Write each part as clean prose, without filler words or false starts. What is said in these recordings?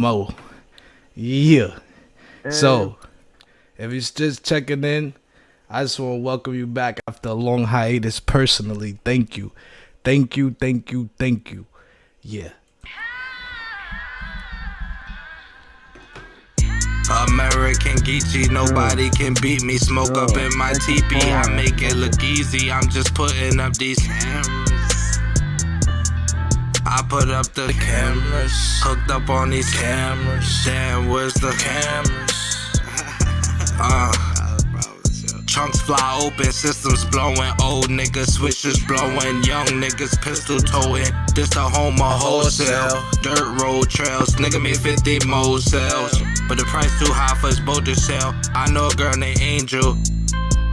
Mo. Yeah. So, if you're just checking in, I just want to welcome you back after a long hiatus personally. Thank you. Thank you, thank you, thank you. Yeah. American Geechee, nobody can beat me. Smoke up in my teepee, I make it look easy. I'm just putting up these cameras. I put up the cameras, hooked up on these cameras. Damn, where's the cameras? Trunks fly open, systems blowing. Old niggas switches blowing. Young niggas pistol towing. This the home of wholesale. Dirt road trails. Nigga made 50 motels, but the price too high for his boat to sell. I know a girl named Angel.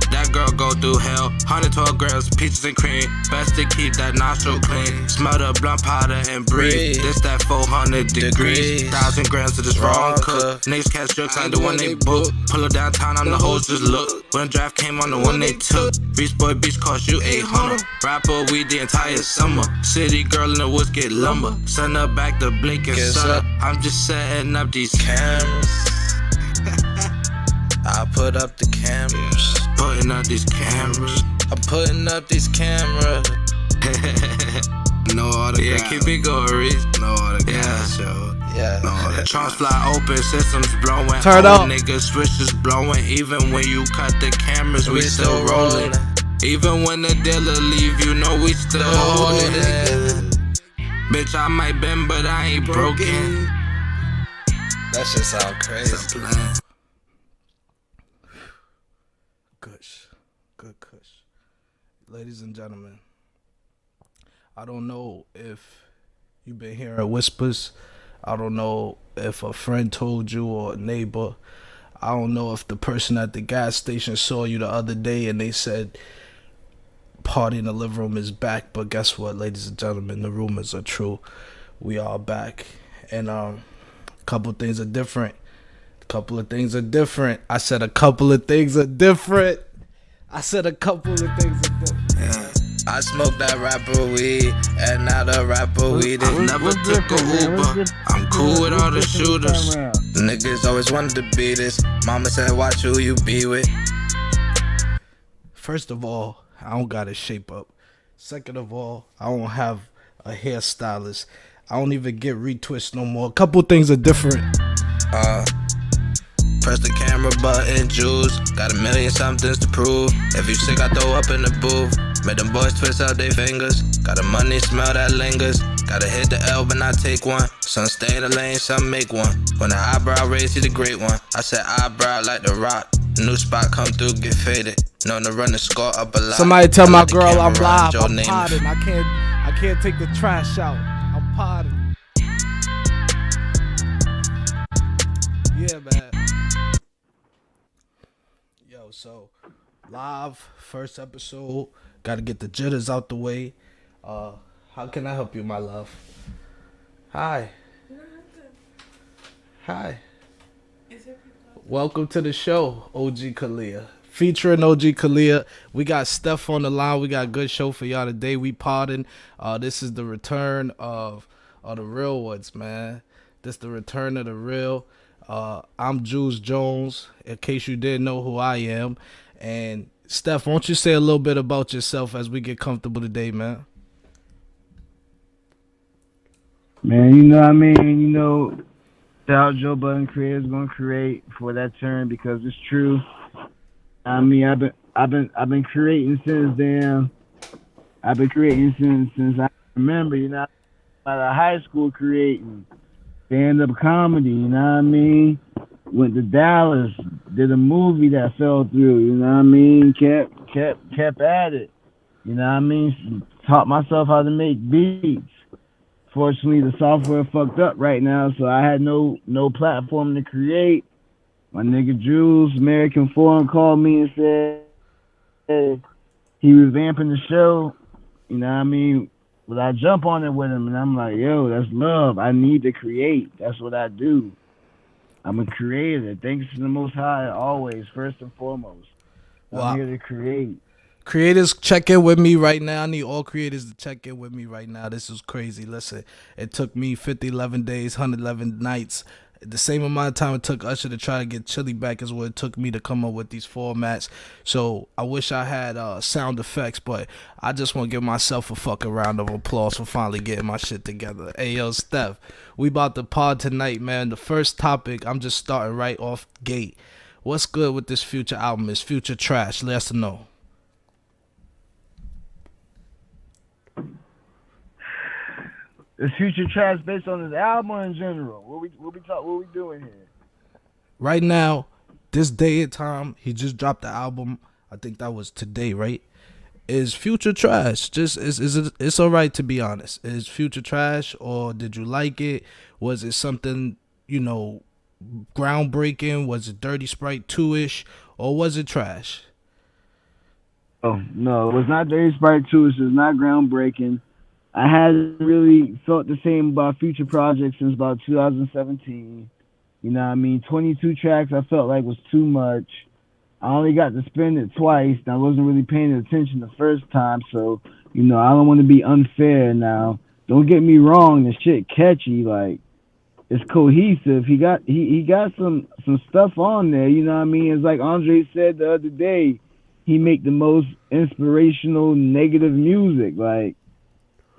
That girl go through hell. 112 grams, peaches and cream. Best to keep that nostril clean. Smell the blunt powder and breathe. This that 400 degrees. 1,000 grams of this wrong cook. Niggas catch jokes like the one they book. Pull up downtown on the hoes just look. When the draft came on the one they took. Beach Boy Beach cost you 800. Rapper weed the entire summer. City girl in the woods get lumber. Send her back to Blake and Sutter. I'm just setting up these cameras. I put up the cameras. Putting up these cameras. I'm putting up these cameras. No autograph. Yeah, keep it going, Reese. No autograph, yo. Yeah. No autograph. Trunks fly open, systems blowing. Turn up. Niggas switches blowing. Even when you cut the cameras, we still rolling. Even when the dealer leave, you know we still holding it. Bitch, I might bend, but I ain't broken. That shit sound crazy. It's a plan. Good kush. Ladies and gentlemen, I don't know if you've been hearing whispers. I don't know if a friend told you or a neighbor. I don't know if the person at the gas station saw you the other day and they said Party in the Living Room is back. But guess what, ladies and gentlemen, the rumors are true. We are back. And a couple of things are different. I said a couple of things are different. Yeah. I smoke that rapper weed, and now the rapper weed. I never took a Uber. I'm cool with all the shooters. Niggas always wanted to be this. Mama said, watch who you be with. First of all, I don't got a shape up. Second of all, I don't have a hairstylist. I don't even get retwist no more. A couple things are different. Press the camera button, Julz. Got a million somethings to prove. If you sick, I throw up in the booth. Make them boys twist out their fingers. Got a money smell that lingers. Gotta hit the L, but not take one. Some stay in the lane, some make one. When the eyebrow raise, he the great one. I said eyebrow like the rock. New spot come through, get faded. Known to run the score up a lot. Somebody tell my girl I'm live. I'm potting. I can't take the trash out. I'm potting. Yeah, man. So live first episode, gotta get the jitters out the way. How can I help you, my love? Hi. Welcome to the show, OG Kalia. Featuring OG Kalia. We got Steph on the line. We got a good show for y'all today. We podding. This is the return of the real ones, man. This is the return of the real. I'm Julz Jones, in case you didn't know who I am. And Steph, won't you say a little bit about yourself as we get comfortable today, man? Man, you know what I mean? You know, how Joe Budden creator's gonna create for that term because it's true. I mean, I've been creating since then. I've been creating since I remember. You know, out of high school creating stand-up comedy. You know what I mean? Went to Dallas, did a movie that fell through. You know what I mean? Kept at it. You know what I mean? Taught myself how to make beats. Fortunately, the software fucked up right now, so I had no platform to create. My nigga Julz, American Forum, called me and said he revamping the show. You know what I mean? But I jump on it with him, and I'm like, yo, that's love. I need to create. That's what I do. I'm a creator. Thanks to the Most High, always, first and foremost. I'm here to create. Creators, check in with me right now. I need all creators to check in with me right now. This is crazy. Listen, it took me 11 days, 111 nights. The same amount of time it took Usher to try to get Chili back is what it took me to come up with these formats. So I wish I had sound effects, but I just want to give myself a fucking round of applause for finally getting my shit together. Hey, yo, Steph, we about to pod tonight, man. The first topic, I'm just starting right off gate. What's good with this Future album? Is Future trash? Let us know. Is Future trash based on his album or in general? What we doing here? Right now, this day and time, he just dropped the album. I think that was today, right? Is Future trash? Just it's all right to be honest. Is Future trash, or did you like it? Was it something, groundbreaking? Was it Dirty Sprite 2-ish, or was it trash? Oh no, it was not Dirty Sprite 2. It's not groundbreaking. I hadn't really felt the same about Future projects since about 2017. 22 tracks I felt like was too much. I only got to spin it twice, and I wasn't really paying attention the first time, so, I don't want to be unfair now. Don't get me wrong, the shit catchy, like, it's cohesive. He got some stuff on there, It's like Andre said the other day, he make the most inspirational negative music, like,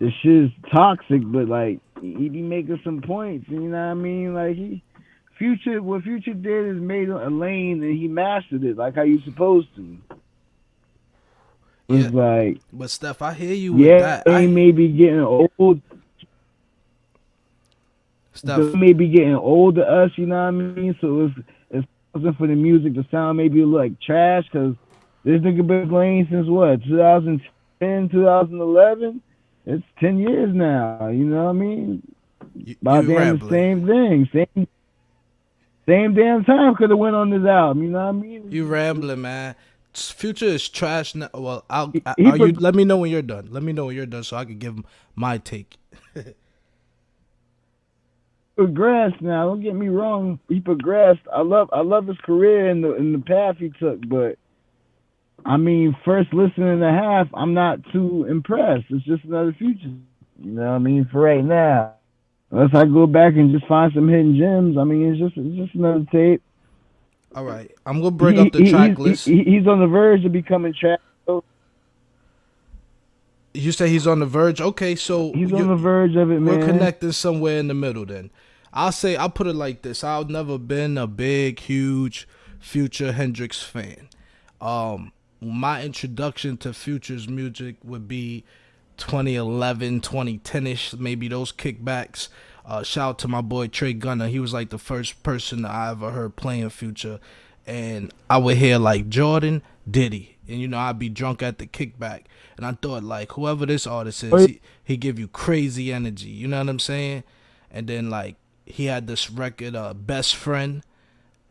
the shit's toxic, but like he be making some points. Like what Future did is made a lane and he mastered it like how you supposed to. It's like, but Steph, I hear you with that. They may be getting old. Steph may be getting old to us. So it's causing for the music to sound maybe like trash because this nigga been playing since what 2010, 2011. It's 10 years now, About damn the same thing. Same damn time could have went on this album, You rambling, man. Future is trash now. Well, let me know when you're done. Let me know when you're done so I can give my take. Progressed now. Don't get me wrong. He progressed. I love his career and the path he took, but first listen and a half, I'm not too impressed. It's just another Future. For right now. Unless I go back and just find some hidden gems, it's just another tape. All right. I'm going to bring up the track list. He's on the verge of becoming trash. You say he's on the verge? Okay, so... He's on the verge of it, man. We're connecting somewhere in the middle then. I'll put it like this. I've never been a big, huge Future Hendrix fan. My introduction to Future's music would be 2011, 2010-ish, maybe those kickbacks. Shout out to my boy Trey Gunner. He was like the first person I ever heard playing Future. And I would hear like Jordan, Diddy. And, I'd be drunk at the kickback. And I thought like whoever this artist is, he give you crazy energy. You know what I'm saying? And then like he had this record, Best Friend.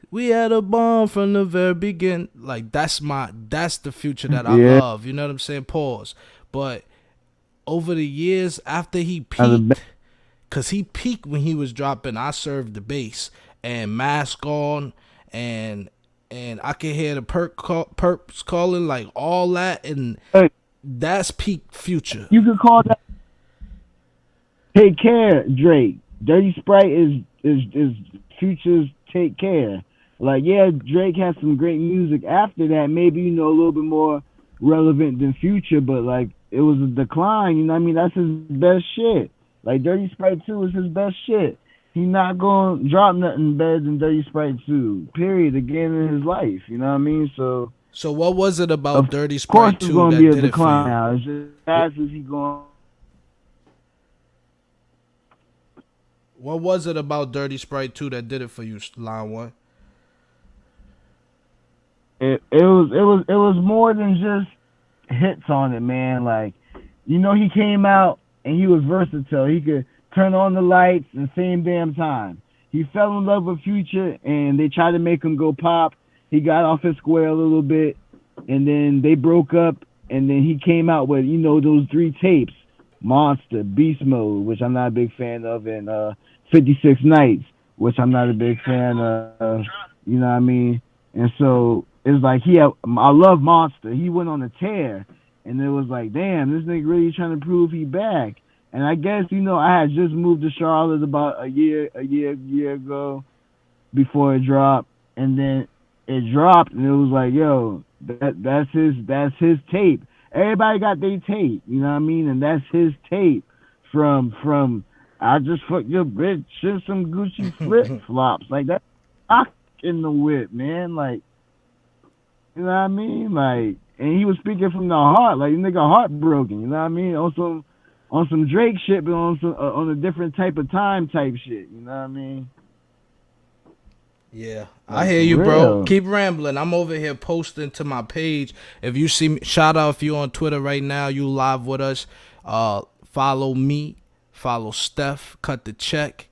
We had a bond from the very beginning. Like that's the Future that I love. You know what I'm saying? Pause. But over the years after he peaked, because he peaked when he was dropping I Serve the Bass and Mask On and I can hear the perps calling, like all that, and that's peak Future. You could call that Take Care, Drake. Dirty Sprite is Future's Take Care. Like, yeah, Drake has some great music after that, maybe, a little bit more relevant than Future, but, like, it was a decline, That's his best shit. Like, Dirty Sprite 2 is his best shit. He's not going to drop nothing better than Dirty Sprite 2, period, again in his life, So what was it about Dirty Sprite 2 that did it for you? Now. It's just fast as he going. What was it about Dirty Sprite 2 that did it for you, Line 1? It was more than just hits on it, man. Like, he came out and he was versatile. He could turn on the lights at the same damn time. He fell in love with Future and they tried to make him go pop. He got off his square a little bit and then they broke up and then he came out with, those 3 tapes. Monster, Beast Mode, which I'm not a big fan of, and 56 Nights, which I'm not a big fan of, And so it's like I love Monster. He went on a tear, and it was like, damn, this nigga really trying to prove he back. And I guess I had just moved to Charlotte about a year ago before it dropped, and then it dropped, and it was like, yo, that's his tape. Everybody got their tape, you know what I mean? And that's his tape from I just fucked your bitch and some Gucci flip flops. Like that rock in the whip, man. Like, you know what I mean? Like, and he was speaking from the heart, like nigga heartbroken, you know what I mean? On some Drake shit, but on a different type of time type shit, you know what I mean? Yeah, I hear you, bro. Keep rambling. I'm over here posting to my page. If you see me, shout out if you on Twitter right now, you live with us. Follow me, follow StephCutdaCheck.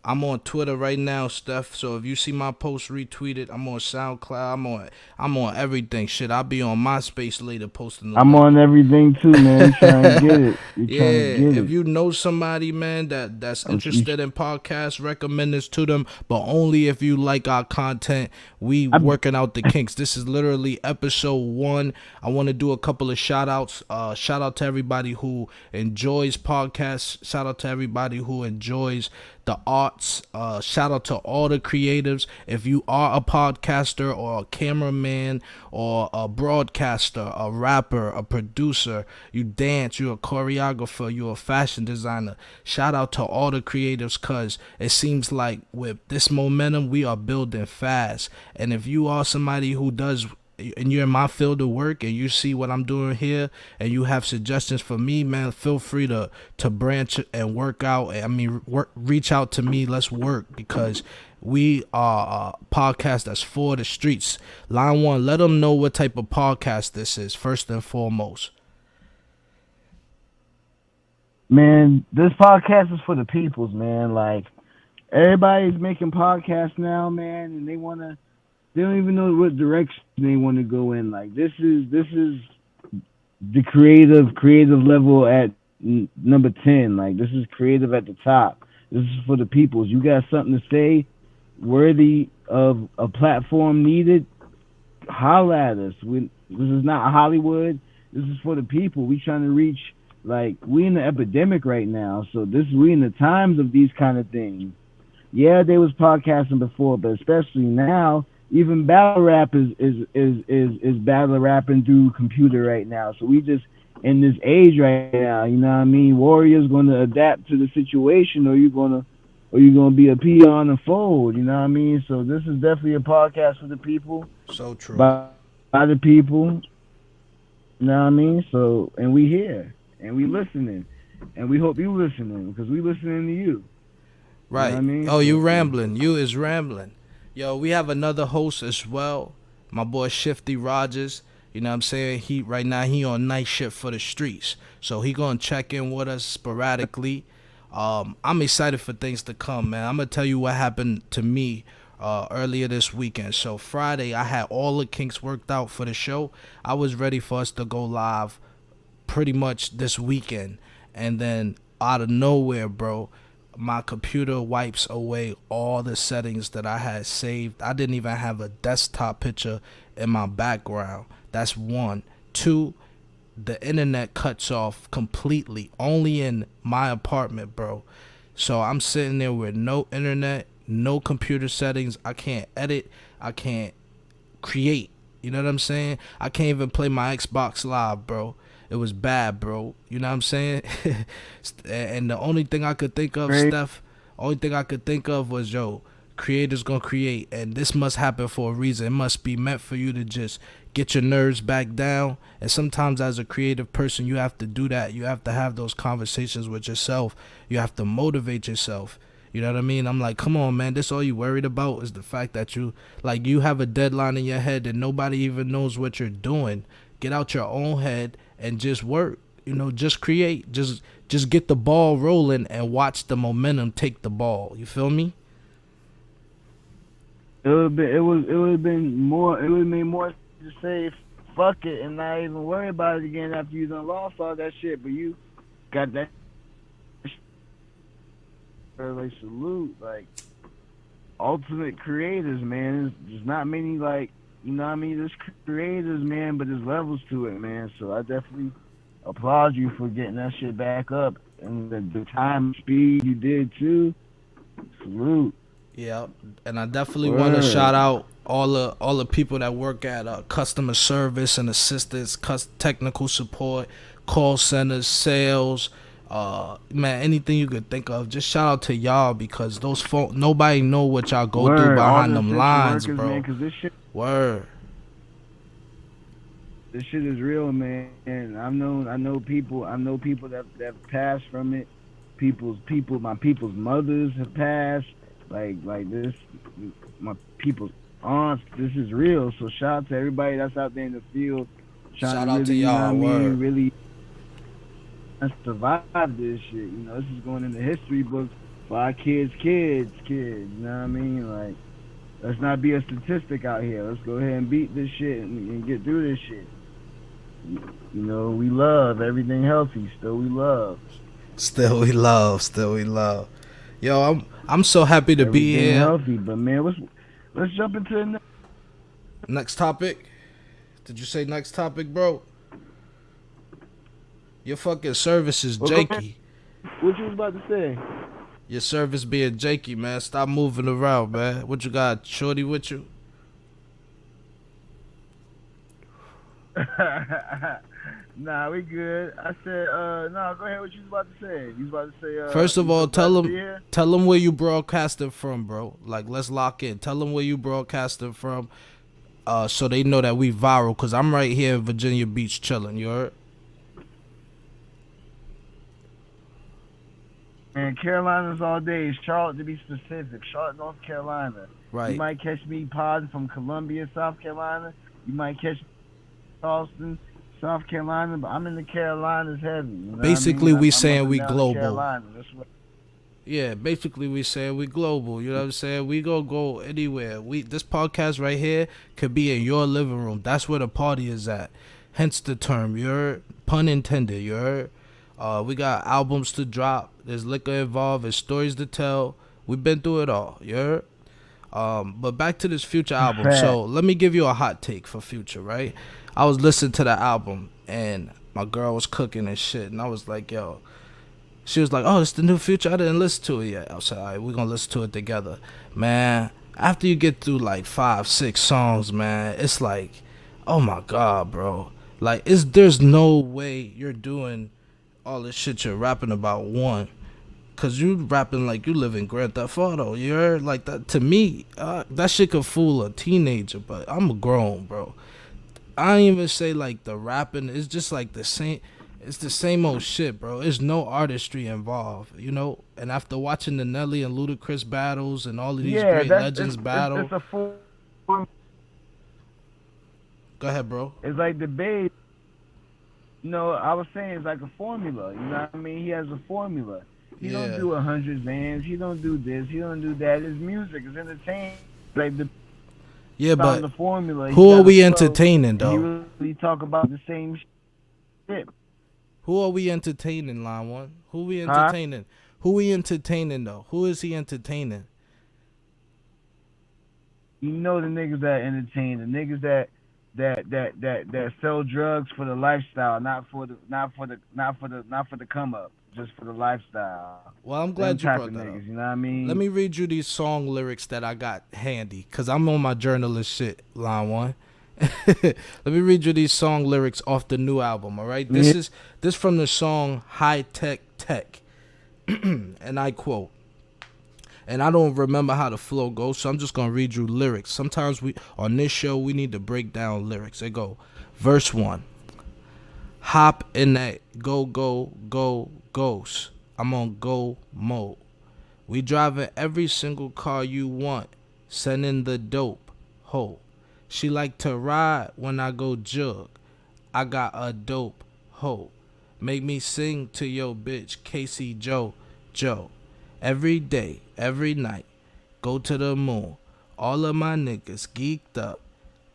I'm on Twitter right now, Steph. So if you see my post retweeted, I'm on SoundCloud. I'm on everything. Shit, I'll be on MySpace later posting. I'm on everything too, man. Trying to get it. If you know somebody, man, that's interested in podcasts, recommend this to them. But only if you like our content. We working out the kinks. This is literally episode 1. I want to do a couple of shout outs. Shout out to everybody who enjoys podcasts. Shout out to everybody who enjoys the arts. Shout out to all the creatives. If you are a podcaster or a cameraman or a broadcaster, a rapper, a producer, you dance, you're a choreographer, you're a fashion designer, shout out to all the creatives, because it seems like with this momentum we are building fast. And if you are somebody who does, and you're in my field of work and you see what I'm doing here and you have suggestions for me, man, feel free to branch and work out. I mean, reach out to me. Let's work, because we are a podcast that's for the streets. Line 1, let them know what type of podcast this is, first and foremost. Man, this podcast is for the peoples, man. Like, everybody's making podcasts now, man, and they don't even know what direction they want to go in. Like, this is the creative level at number 10. Like, this is creative at the top. This is for the peoples. You got something to say worthy of a platform needed, holla at us. This is not Hollywood. This is for the people. We trying to reach, like, we in the epidemic right now. So we in the times of these kind of things. Yeah, they was podcasting before, but especially now, even battle rap is battle rapping through computer right now. So we just in this age right now, you know what I mean? Warriors gonna adapt to the situation, or you gonna be a peon on the fold, you know what I mean? So this is definitely a podcast for the people. So true. By the people. You know what I mean? So, and we here and we listening, and we hope you listening, because we listening to you. Right. You know what I mean? Oh, you rambling. You is rambling. Yo, we have another host as well, my boy Shifty Rogers. You know what I'm saying? He right now he on night shift for the streets, so he gonna check in with us sporadically. I'm excited for things to come, man. I'm gonna tell you what happened to me earlier this weekend. So Friday, I had all the kinks worked out for the show. I was ready for us to go live pretty much this weekend, and then out of nowhere, bro, my computer wipes away all the settings that I had saved. I didn't even have a desktop picture in my background. That's 1. 2, the internet cuts off completely, only in my apartment, bro. So I'm sitting there with no internet, no computer settings. I can't edit. I can't create. You know what I'm saying? I can't even play my Xbox Live, bro. It was bad, bro. You know what I'm saying? And the only thing I could think of, Steph, was, yo, creators gonna create, and this must happen for a reason. It must be meant for you to just get your nerves back down. And sometimes as a creative person, you have to do that. You have to have those conversations with yourself. You have to motivate yourself. You know what I mean? I'm like, come on, man. This all you worried about is the fact that you have a deadline in your head and nobody even knows what you're doing. Get out your own head and just work. You know, just create. Just get the ball rolling and watch the momentum take the ball. You feel me? It would have made more to say fuck it and not even worry about it again after you done lost all that shit. But you got that. Like, salute, like, ultimate creators, man. There's not many, like, You know what I mean? There's creators, man, but there's levels to it, man. So I definitely applaud you for getting that shit back up. And the time and speed you did, too. Salute. Yeah, and I definitely want to shout out all the people that work at customer service and assistance, technical support, call centers, sales, man, anything you could think of. Just shout out to y'all because those nobody know what y'all go through behind them lines, workers, bro. Man, 'cause this shit, this shit is real, man. And I know people that passed from it. My people's mothers have passed. Like this, my people's aunts. This is real. So shout out to everybody that's out there in the field. Shout out to y'all. Really survive this shit. You know, this is going in the history books for our kids. You know what I mean? Like, let's not be a statistic out here. Let's go ahead and beat this shit and get through this shit. You know, we love everything healthy. Still we love. Yo, I'm so happy to be here. Healthy, but man, let's jump into the next topic. Did you say next topic, bro? Your fucking service is janky. What you was about to say? Your service being janky, man. Stop moving around, man. What you got, shorty with you? Nah, we good. I said, nah, go ahead. What you was about to say? You was about to say, first of all, tell them where you broadcasting from, bro. Like, let's lock in. Tell them where you broadcasting from, so they know that we viral. Cause I'm right here in Virginia Beach chilling. You heard? And Carolinas all day. Charlotte, to be specific. Charlotte, North Carolina. Right. You might catch me podding from Columbia, South Carolina. You might catch Charleston, South Carolina, but I'm in the Carolinas heavy. You know basically, what I mean? we saying we global. Yeah, basically we saying we global. You know what I'm saying? We gonna go anywhere. This podcast right here could be in your living room. That's where the party is at. Hence the term. You heard? Pun intended. You heard? We got albums to drop. There's liquor involved. There's stories to tell. We've been through it all. You heard? But back to this Future album. So let me give you a hot take for Future, right? I was listening to the album and my girl was cooking and shit, and I was like, yo. She was like, oh, it's the new Future. I didn't listen to it yet. I was like, all right, we're gonna listen to it together. Man, after you get through like 5-6 songs, man, it's like, oh my God, bro. Like, there's no way you're doing all this shit you're rapping about, one. Cause you rapping like you live in Grand Theft Auto. You're like that. To me, that shit could fool a teenager, but I'm a grown, bro. I don't even say like the rapping. It's just like the same. It's the same old shit, bro. There's no artistry involved, you know. And after watching the Nelly and LUDACRIS battles and all of these great legends battle, it's a full. Go ahead, bro. It's like the babe. You know, I was saying it's like a formula. You know what I mean? He has a formula. He don't do 100 bands. He don't do this. He don't do that. His music is entertaining. Like but the formula, who are we entertaining though? He really talk about the same shit. Who are we entertaining, line one? Who we entertaining? Who we entertaining though? Who is he entertaining? You know the niggas that entertain, the niggas that sell drugs for the lifestyle, not for the come up, just for the lifestyle. Well, I'm glad you brought that niggas, up. you know what I mean? Let me read you these song lyrics that I got handy, cause I'm on my journalist shit, line one. Let me read you these song lyrics off the new album, all right? This from the song High Tech Tech. And I quote, and I don't remember how the flow goes, so I'm just going to read you lyrics. Sometimes on this show, we need to break down lyrics. They go, verse 1. Hop in that go, ghost. I'm on go mode. We driving every single car you want. Sending the dope. Ho. She like to ride when I go jug. I got a dope ho. Make me sing to yo bitch Casey Joe. Every day, every night, go to the moon. All of my niggas geeked up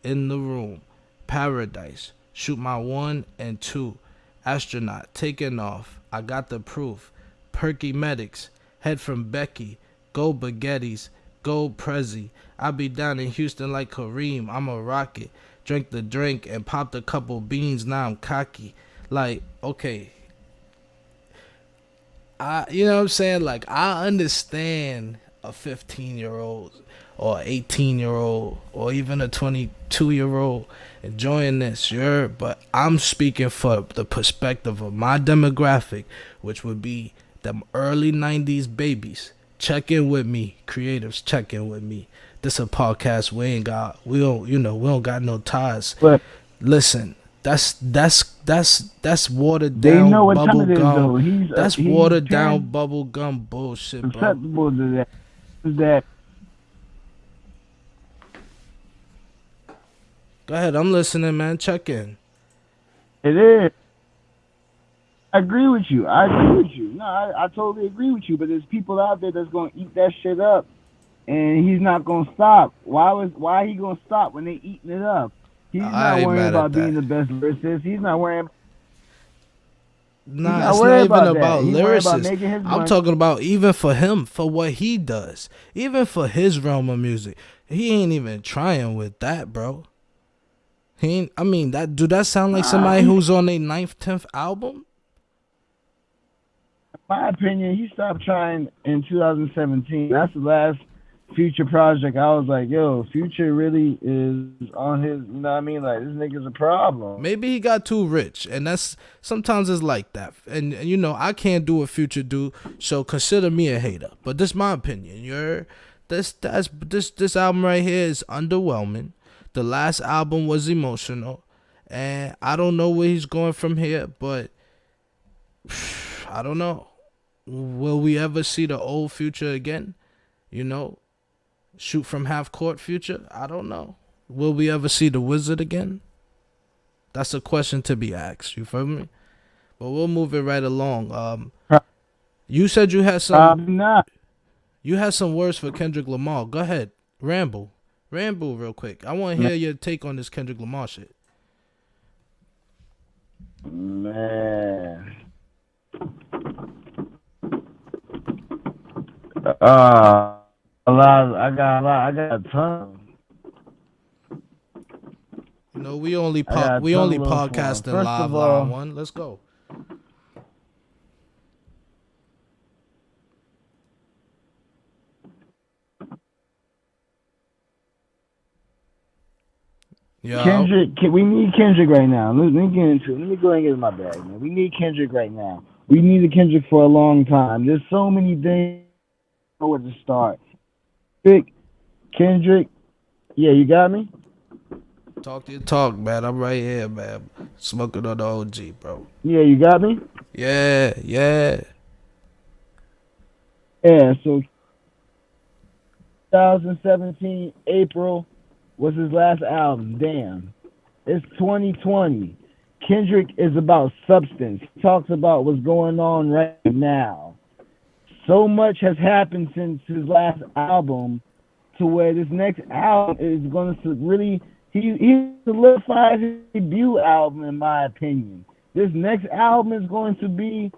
in the room. Paradise, shoot my 1 and 2. Astronaut, taking off. I got the proof. Perky medics, head from Becky. Go baguettes, Gold Prezi. I be down in Houston like Kareem. I'm a rocket. Drink the drink and popped a couple beans. Now I'm cocky. Like, okay. You know what I'm saying? Like, I understand a 15-year-old or 18-year-old or even a 22-year-old enjoying this, sure, but I'm speaking for the perspective of my demographic, which would be them early 90s babies. Check in with me, creatives, check in with me. This a podcast we don't got no ties. But Listen, that's watered they down know what time bubble it is, though. gum. That's He's watered down bubble gum bullshit, bro. susceptible to that. Is that Go ahead, I'm listening, man. Check in. it is. I agree with you. No, I totally agree with you. But there's people out there that's gonna eat that shit up, and he's not gonna stop. Why he gonna stop when they eating it up? He's not worrying about being the best lyricist. He's not worrying. Nah, it's not even about lyricists. I'm talking about even for him, for what he does, even for his realm of music. He ain't even trying with that, bro. Do that sound like somebody who's on their 9th, 10th album? In my opinion, he stopped trying in 2017. That's the last Future project. I was like, yo, Future really is on his, you know what I mean? Like, this nigga's a problem. Maybe he got too rich, and that's sometimes it's like that. And you know, I can't do what Future do, so consider me a hater. But this is my opinion. This album right here is underwhelming. The last album was emotional, and I don't know where he's going from here, but I don't know. Will we ever see the old Future again? You know, shoot from half court Future? I don't know. Will we ever see the Wizard again? That's a question to be asked. You feel me? But we'll move it right along. You said you had some. Not. You had some words for Kendrick Lamar. Go ahead, ramble real quick. I want to hear your take on this Kendrick Lamar shit. Man. I got a ton. You know, we only podcasting live line one. Let's go. Yeah. Kendrick, we need Kendrick right now. Let me go and get in my bag, man. We need Kendrick right now. We needed Kendrick for a long time. There's so many things. I don't know where to start. Kendrick, yeah, you got me? Talk to your talk, man. I'm right here, man. Smoking on the OG, bro. Yeah, you got me? Yeah. Yeah, so 2017, April was his last album. Damn. It's 2020. Kendrick is about substance. He talks about what's going on right now. So much has happened since his last album to where this next album is going to really... He solidified his debut album, in my opinion. This next album is going to be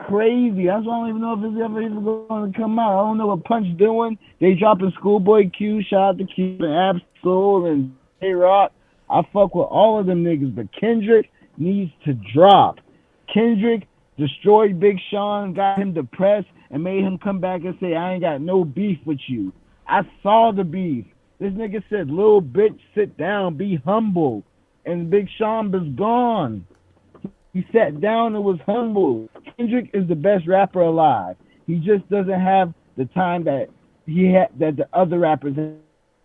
crazy. That's why I don't even know if it's ever even going to come out. I don't know what Punch doing. They dropping Schoolboy Q, shout out to Q, and Absol, and J-Rock. I fuck with all of them niggas, but Kendrick needs to drop. Kendrick destroyed Big Sean, got him depressed, and made him come back and say, I ain't got no beef with you. I saw the beef. This nigga said, little bitch, sit down, be humble. And Big Sean was gone. He sat down and was humble. Kendrick is the best rapper alive. He just doesn't have the time that that the other rappers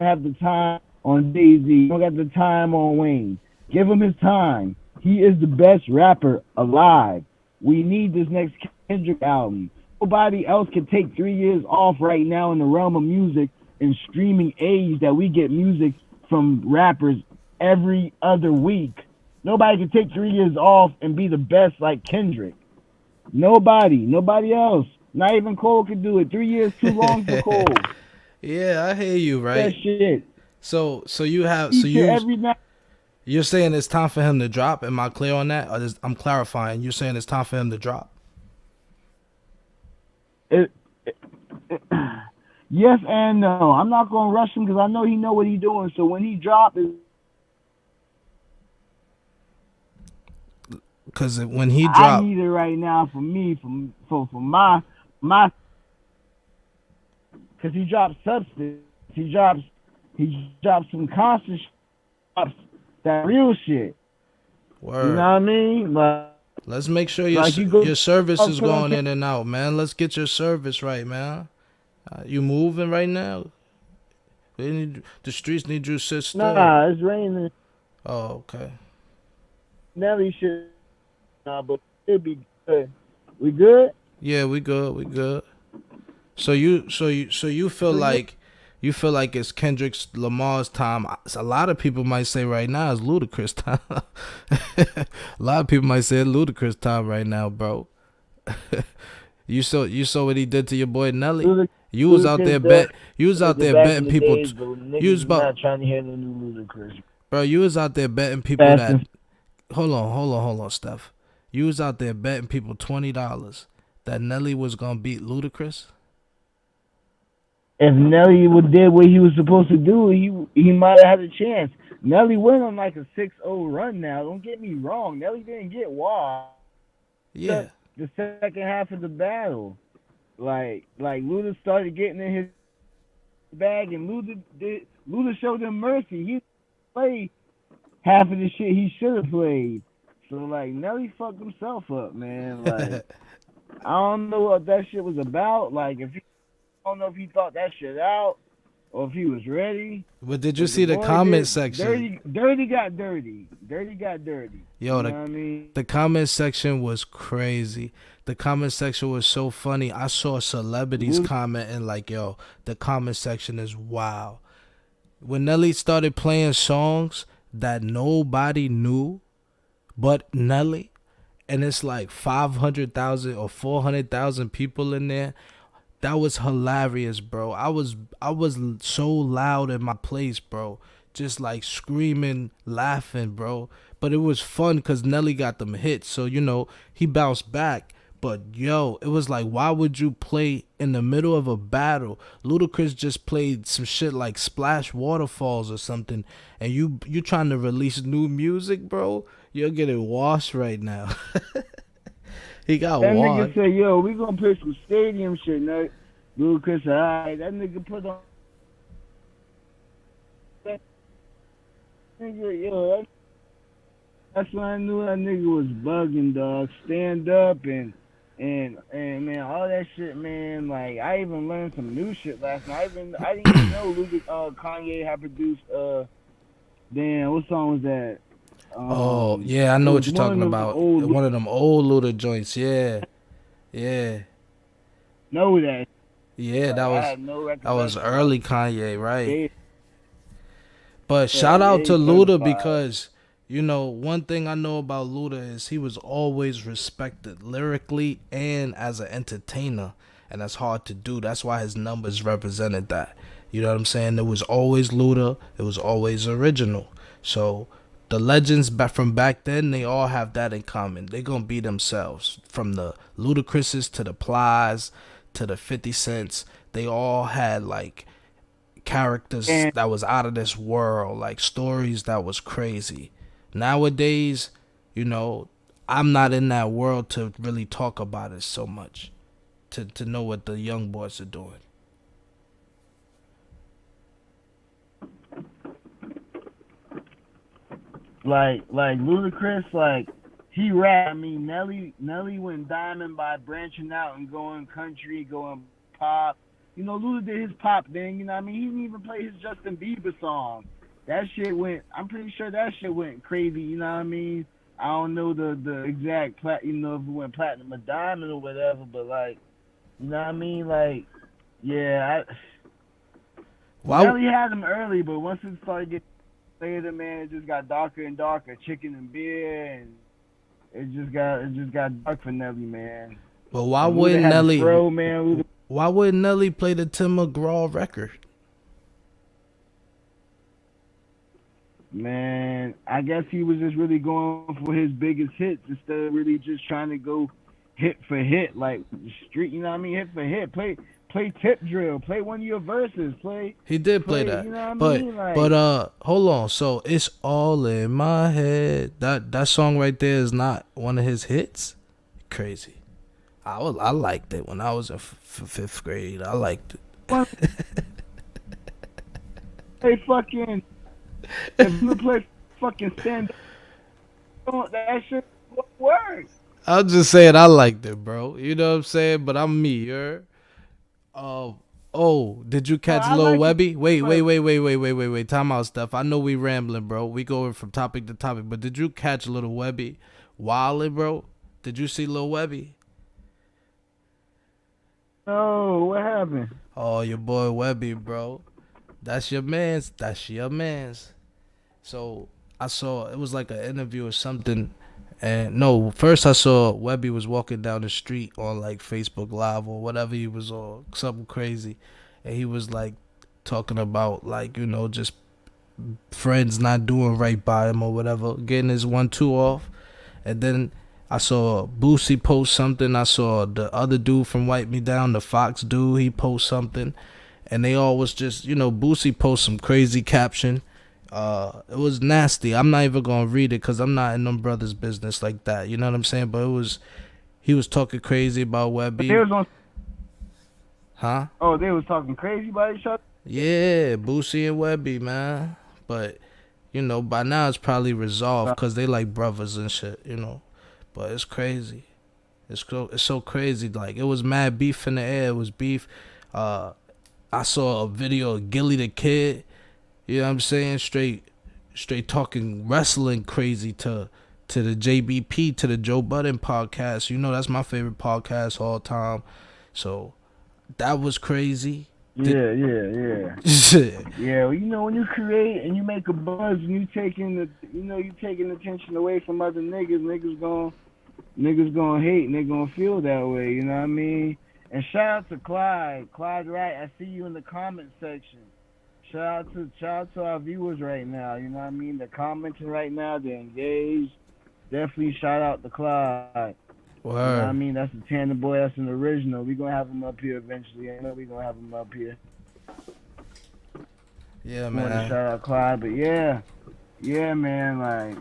have the time on Jay-Z. He don't got the time on Wayne. Give him his time. He is the best rapper alive. We need this next Kendrick album. Nobody else can take 3 years off right now in the realm of music and streaming age that we get music from rappers every other week. Nobody can take 3 years off and be the best like Kendrick. Nobody else. Not even Cole can do it. 3 years too long for Cole. Yeah, I hear you, right? That shit. So you're saying it's time for him to drop? Am I clear on that? Or I'm clarifying. You're saying it's time for him to drop? Yes and no. I'm not gonna rush him because I know he know what he doing. So when he drop, Because when he I dropped, need it right now for me, for my, because he drops substance. He drops some constant drops that real shit. You know what word. I mean? Let's make sure Like you go your service is put on. going in and out, man. Let's get your service right, man. You moving right now? The streets need you to sit still. Nah, it's raining. Oh, okay. Nelly shit. Nah, but it'd be good. We good? Yeah, we good. We good. So you feel We good? like it's Kendrick Lamar's time. A lot of people might say right now it's Ludacris time. A lot of people might say it's Ludacris time right now, bro. You saw what he did to your boy Nelly. You was out there You was out there back in betting the people. days, but You niggas was is about, not trying to hear the new Ludacris. bro. You was out there betting people Fast that. and Hold on, Steph. You was out there betting people $20 that Nelly was gonna beat Ludacris. if Nelly would did what he was supposed to do, he might have had a chance. Nelly went on like a 6-0 run now. Don't get me wrong. Nelly didn't get washed. Yeah. The second half of the battle. Like Luda started getting in his bag, and Luda showed him mercy. He played half of the shit he should have played. So like Nelly fucked himself up, man. Like I don't know what that shit was about. Like I don't know if he thought that shit out or if he was ready. But did you see the comment section? Dirty got dirty. Dirty got dirty. Yo, you know what I mean? the comment section was crazy. The comment section was so funny. I saw celebrities commenting like, yo, the comment section is wild. When Nelly started playing songs that nobody knew but Nelly, and it's like 500,000 or 400,000 people in there, that was hilarious, bro. I was so loud in my place, bro. Just like screaming, laughing, bro. But it was fun because Nelly got them hits. So, he bounced back. But, yo, it was like, why would you play in the middle of a battle? Ludacris just played some shit like Splash Waterfalls or something. And you trying to release new music, bro? You're getting washed right now. He got that washed. nigga said, yo, we gonna play some stadium shit, no? Ludacris said, alright, that nigga put on that nigga, yo, that's when I knew that nigga was bugging, dog. Stand up and man, all that shit, man. Like I even learned some new shit last night. I didn't even know Kanye had produced damn, what song was that? Oh, yeah, I know what you're talking about. One of them old Luda joints, yeah. Know that. Yeah, that was early Kanye, right? Yeah. But shout out to Luda because, one thing I know about Luda is he was always respected lyrically and as an entertainer. And that's hard to do. That's why his numbers represented that. You know what I'm saying? It was always Luda. It was always original. So the legends from back then, they all have that in common. They're going to be themselves. From the Ludacrises to the Plies to the 50 Cents, they all had like characters that was out of this world, like stories that was crazy. Nowadays, I'm not in that world to really talk about it so much, to know what the young boys are doing. Like Ludacris, like he rap. I mean, Nelly went diamond by branching out and going country, going pop. Luda did his pop thing. You know what I mean? He didn't even play his Justin Bieber song. That shit went. I'm pretty sure that shit went crazy. You know what I mean? I don't know the exact if it went platinum or diamond or whatever, but like, you know what I mean? Like, yeah. Nelly had him early, but once it started getting later, man, it just got darker and darker. Chicken and beer, and it just got dark for Nelly, man. But why wouldn't Nelly? Why wouldn't Nelly play the Tim McGraw record? Man, I guess he was just really going for his biggest hits instead of really just trying to go hit for hit, like street. You know what I mean? Hit for hit. Play Play tip drill. Play one of your verses. He did play that. You know what but I mean? Like, hold on. So it's all in my head. That song right there is not one of his hits. Crazy. I liked it when I was in fifth grade. I liked it. What? Play fucking. If you play fucking stand up, that shit won't work. I'm just saying I liked it, bro. You know what I'm saying? But I'm me, you're. Oh, did you catch Lil Webbie? Wait. Time out, Steph. I know we rambling, bro. We going from topic to topic. But did you catch Lil Webbie wildin', bro? Did you see Lil Webbie? No, what happened? Oh, your boy Webbie, bro. That's your man's. So I saw it was like an interview or something. And no, first I saw Webbie was walking down the street on like Facebook Live or whatever he was on, something crazy. And he was like talking about like, you know, just friends not doing right by him or whatever, getting his 1-2 off. And then I saw BOOSIE post something. I saw the other dude from Wipe Me Down, the Fox dude, he post something. And they all was just, you know, BOOSIE post some crazy caption. It was nasty. I'm not even gonna read it because I'm not in them brothers' business like that. You know what I'm saying? But he was talking crazy about Webbie. Huh? Oh, they was talking crazy about each other? Yeah, BOOSIE and Webbie, man. But, you know, by now it's probably resolved because they like brothers and shit, you know. But it's crazy. It's so crazy. Like, it was mad beef in the air. It was beef. I saw a video of Gilly the Kid. You know what I'm saying? Straight talking wrestling crazy to the JBP, to the Joe Budden podcast. You know, that's my favorite podcast all time. So that was crazy. Yeah. Yeah, well, you know, when you create and you make a buzz and you taking attention away from other niggas gonna hate and they gonna feel that way, you know what I mean? And shout out to Clyde, right? I see you in the comment section. Shout out to our viewers right now, you know what I mean? They're commenting right now, they're engaged. Definitely shout out to Clyde. Word. You know what I mean? That's a Tandem boy, that's an original. We're gonna have him up here eventually. I know we're gonna have him up here. Yeah, man. man. Shout out Clyde, but yeah, man, like,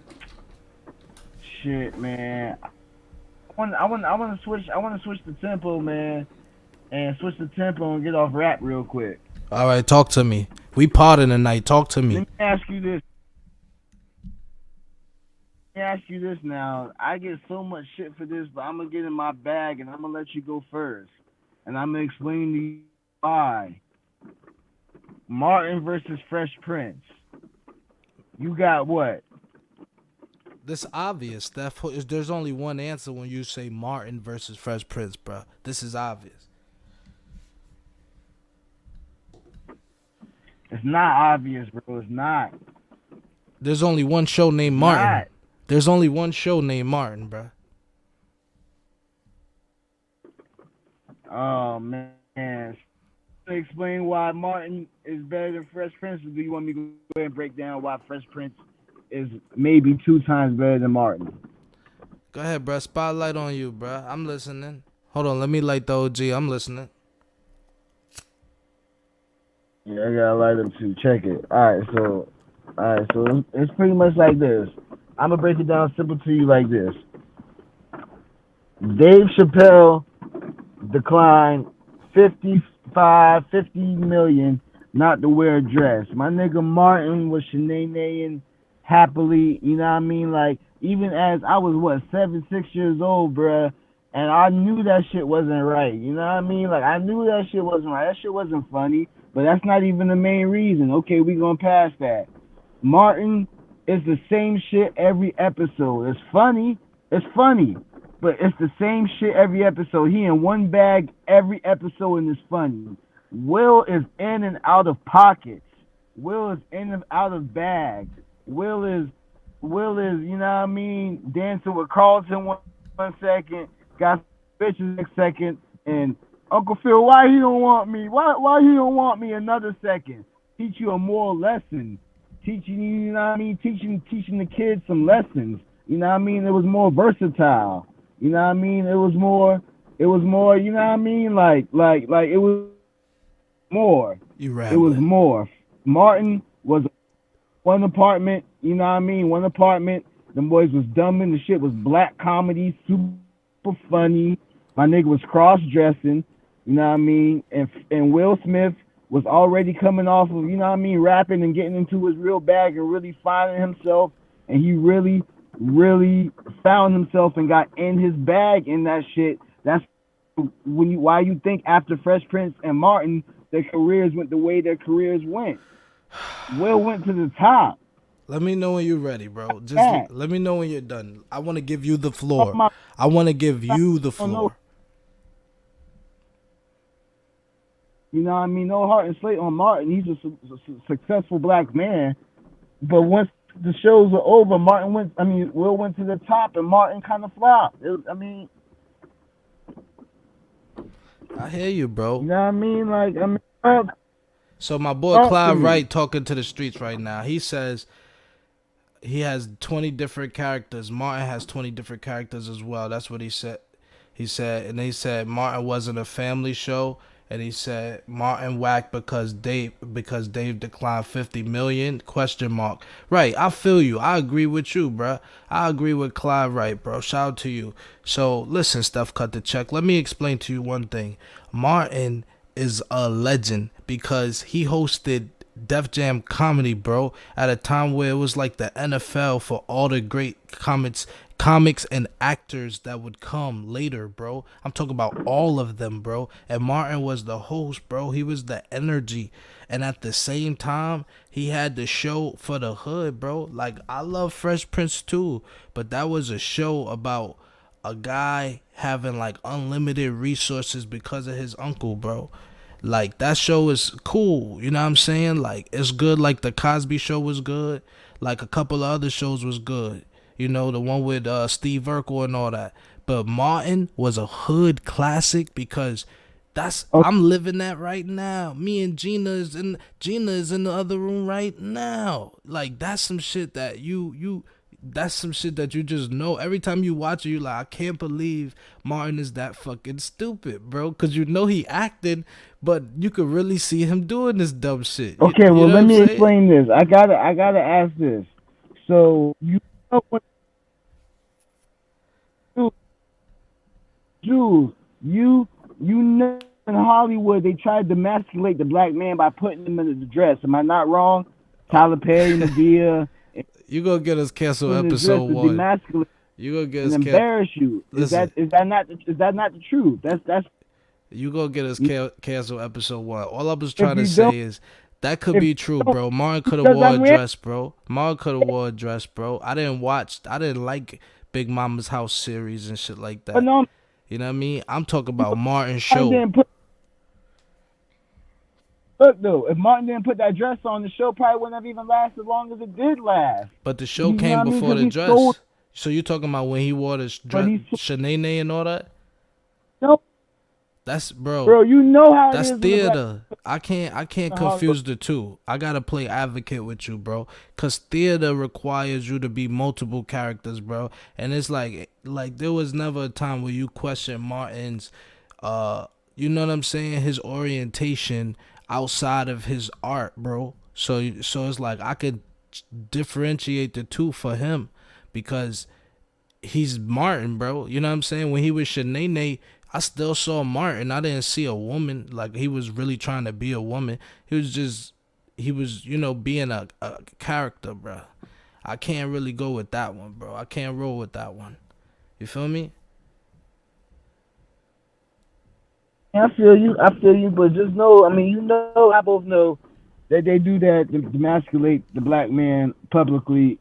shit, man. I want to switch the tempo, man, and switch the tempo and get off rap real quick. All right, talk to me. We partying tonight. Talk to me. Let me ask you this now. I get so much shit for this, but I'm going to get in my bag and I'm going to let you go first. And I'm going to explain to you why. Martin versus Fresh Prince. You got what? This obvious, Steph. There's only one answer when you say Martin versus Fresh Prince, bro. This is obvious. It's not obvious, bro. It's not. There's only one show named Martin. There's only one show named Martin, bro. Oh, man. Explain why Martin is better than Fresh Prince, or do you want me to go ahead and break down why Fresh Prince is maybe 2 times better than Martin? Go ahead, bro. Spotlight on you, bro. I'm listening. Hold on. Let me light the OG. I'm listening. Yeah, I gotta light them too. Check it. All right, so it's pretty much like this. I'm gonna break it down simple to you like this. Dave Chappelle declined 50 million not to wear a dress. My nigga Martin was shenanigans happily, you know what I mean? Like, even as I was 6 years old, bruh, and I knew that shit wasn't right. You know what I mean? Like, I knew that shit wasn't right. That shit wasn't funny. But that's not even the main reason. Okay, we gonna pass that. Martin is the same shit every episode. It's funny, but it's the same shit every episode. He in one bag every episode and it's funny. Will is in and out of pockets. Will is in and out of bags. Will is, you know what I mean, dancing with Carlton one second, got bitches next second, and Uncle Phil, why he don't want me? Why he don't want me another second? Teach you a moral lesson. Teaching you, you know what I mean? Teaching the kids some lessons. You know what I mean? It was more versatile. You know what I mean? It was more, you know what I mean? Like it was more. You It was rambling. more. Martin was one apartment, you know what I mean? One apartment. Them boys was dumb and the shit was black comedy, super funny. My nigga was cross dressing, you know what I mean? And Will Smith was already coming off of, you know what I mean, rapping and getting into his real bag and really finding himself. And he really, really found himself and got in his bag in that shit. That's why you think after Fresh Prince and Martin, their careers went the way their careers went. Will went to the top. Let me know when you're ready, bro. Just Yeah. let me know when you're done. I want to give you the floor. I want to give you the floor. You know what I mean? No heart and slate on Martin. He's a successful black man. But once the shows were over, Will went to the top and Martin kind of flopped. I hear you, bro. You know what I mean? So my boy Clyde Wright talking to the streets right now. He says he has 20 different characters. Martin has 20 different characters as well. That's what he said. He said Martin wasn't a family show. And he said Martin whacked because Dave declined 50 million ? Right, I feel you. I agree with you, bro. I agree with Clyde Wright, bro. Shout out to you. So listen, StephCutdaCheck. Let me explain to you one thing. Martin is a legend because he hosted Def Jam Comedy, bro, at a time where it was like the NFL for all the great comics and actors that would come later, bro. I'm talking about all of them, bro. And Martin was the host, bro. He was the energy. And at the same time, he had the show for the hood, bro. Like, I love Fresh Prince too, but that was a show about a guy having like unlimited resources because of his uncle, bro. Like, that show is cool, you know what I'm saying? Like, it's good. Like, the Cosby Show was good. Like, a couple of other shows was good. You know, the one with Steve Urkel and all that. But Martin was a hood classic because I'm living that right now. Me and Gina is in the other room right now. Like, that's some shit that that's some shit that you just know. Every time you watch it, you like, I can't believe Martin is that fucking stupid, bro. Because you know he acting, but you could really see him doing this dumb shit. Okay, you well, know let me what I'm explain this. I gotta ask this. So, you know what? Julz, you know in Hollywood they tried to emasculate the black man by putting him in the dress. Am I not wrong? Tyler Perry, Medea. You gonna get us canceled episode 1. You gonna get us embarrass you. Listen. Is that not the truth? That's you gonna get us canceled episode 1. All I was trying to say is that could be true, bro. Martin could have wore a dress, bro. Martin could have wore a dress, bro. I didn't like Big Mama's House series and shit like that. no, You know what I mean? I'm talking about Martin's show. Look, though, if Martin didn't put that dress on, the show probably wouldn't have even lasted as long as it did last. But the show came before the dress. So you talking about when he wore the dress, Shanae and all that? No. That's bro. Bro, you know how that's it is. Theater. I can't confuse the two. I gotta play advocate with you, bro. Cause theater requires you to be multiple characters, bro. And it's like there was never a time where you question Martin's, you know what I'm saying, his orientation outside of his art, bro. So it's like I could differentiate the two for him because he's Martin, bro. You know what I'm saying? When he was Shanae, I still saw Martin. I didn't see a woman. Like, he was really trying to be a woman. He was, you know, being a character, bro. I can't really go with that one, bro. I can't roll with that one. You feel me? I feel you, but just know, I both know that they do that to demasculate the black man publicly,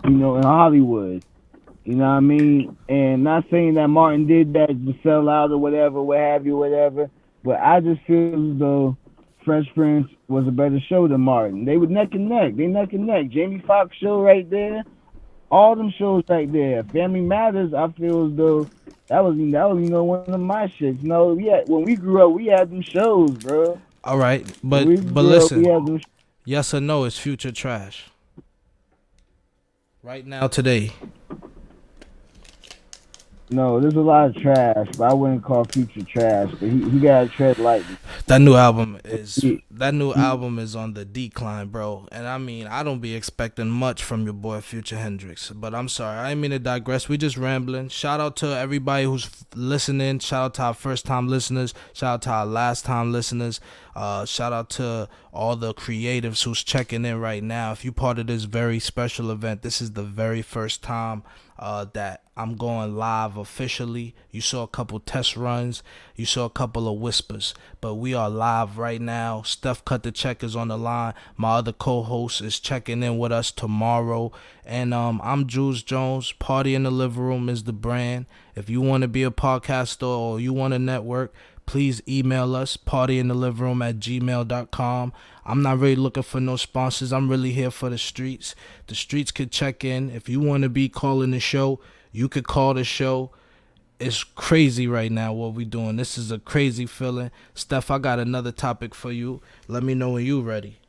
you know, in Hollywood. You know what I mean? And not saying that Martin did that to sell out or whatever, what have you, whatever. But I just feel as though Fresh Prince was a better show than Martin. They were neck and neck. Jamie Foxx show right there. All them shows right there. Family Matters, I feel as though that was you know, one of my shits. You know, when we grew up, we had them shows, bro. All right, but listen, yes or no, is Future trash? Right now, today. No, there's a lot of trash, but I wouldn't call Future trash. But he gotta tread lightly. That new album is He, he, on the decline, bro. And I mean, I don't be expecting much from your boy Future Hendrix. But I'm sorry, I didn't mean to digress. We just rambling. Shout out to everybody who's listening. Shout out to our first time listeners. Shout out to our last time listeners. Shout out to all the creatives who's checking in right now. If you part of this very special event, this is the very first time that I'm going live officially. You saw a couple test runs, you saw a couple of whispers, but we are live right now. StephCutdaCheck is on the line. My other co-host is checking in with us tomorrow, and I'm Julz Jones. Party in the Living Room is the brand. If you want to be a podcaster or you want to network, please email us, partyinthelivingroom@gmail.com. I'm not really looking for no sponsors. I'm really here for the streets. The streets could check in. If you want to be calling the show, you could call the show. It's crazy right now what we doing. This is a crazy feeling. Steph, I got another topic for you. Let me know when you ready.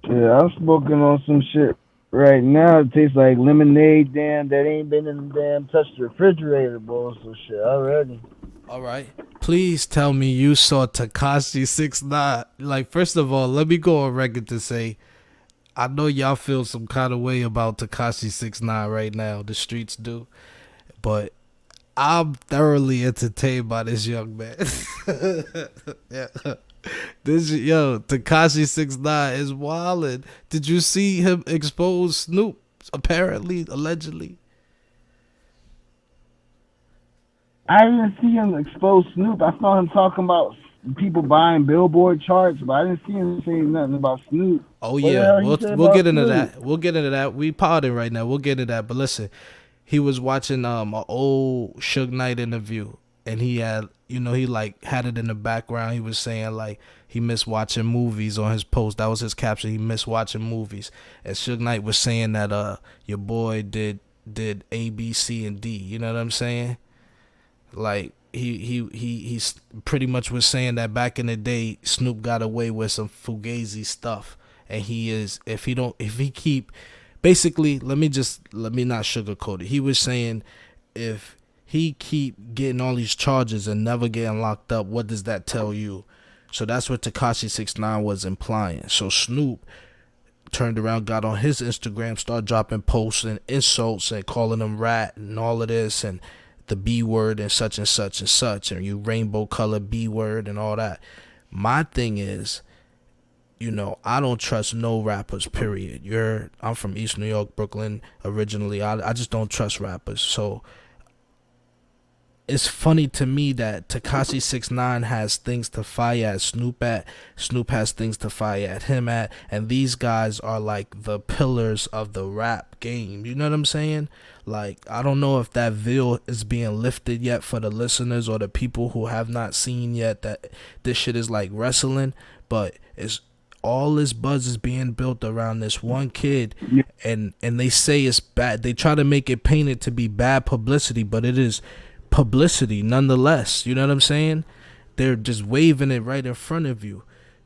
yeah, I'm smoking on some shit right now. It tastes like lemonade, damn, that ain't been in the damn touched the refrigerator, boy. So shit, already. All right. Please tell me you saw Tekashi 6ix9ine. Like, first of all, let me go on record to say, I know y'all feel some kind of way about Tekashi 6ix9ine right now. The streets do. But I'm thoroughly entertained by this young man. Yeah. Tekashi 6ix9ine is wildin'. Did you see him expose Snoop? Apparently, allegedly. I didn't see him expose Snoop. I saw him talking about people buying Billboard charts, but I didn't see him saying nothing about Snoop. Oh What the yeah, hell he we'll said we'll about get into Snoop? that. We'll get into that. We potting right now. We'll get into that. But listen, he was watching an old Suge Knight interview, and he had he like had it in the background. He was saying like he missed watching movies on his post. That was his caption. He missed watching movies, and Suge Knight was saying that your boy did A, B, C, and D. You know what I'm saying? Like he's pretty much was saying that back in the day Snoop got away with some fugazi stuff, and if he keep basically let me not sugarcoat it. He was saying if he keep getting all these charges and never getting locked up, what does that tell you? So that's what Tekashi 6ix9ine was implying. So Snoop turned around, got on his Instagram, started dropping posts and insults and calling him rat and all of this and the B word and such and such and such, and you rainbow color B word and all that. My thing is, I don't trust no rappers, period. I'm from East New York, Brooklyn originally. I just don't trust rappers. So it's funny to me that Tekashi 6ix9ine has things to fire at Snoop at. Snoop has things to fire at him at. And these guys are like the pillars of the rap game. You know what I'm saying? Like, I don't know if that veil is being lifted yet for the listeners or the people who have not seen yet that this shit is like wrestling. But it's all this buzz is being built around this one kid. And they say it's bad. They try to make it painted to be bad publicity, but it is publicity nonetheless. You know what I'm saying? They're just waving it right in front of you.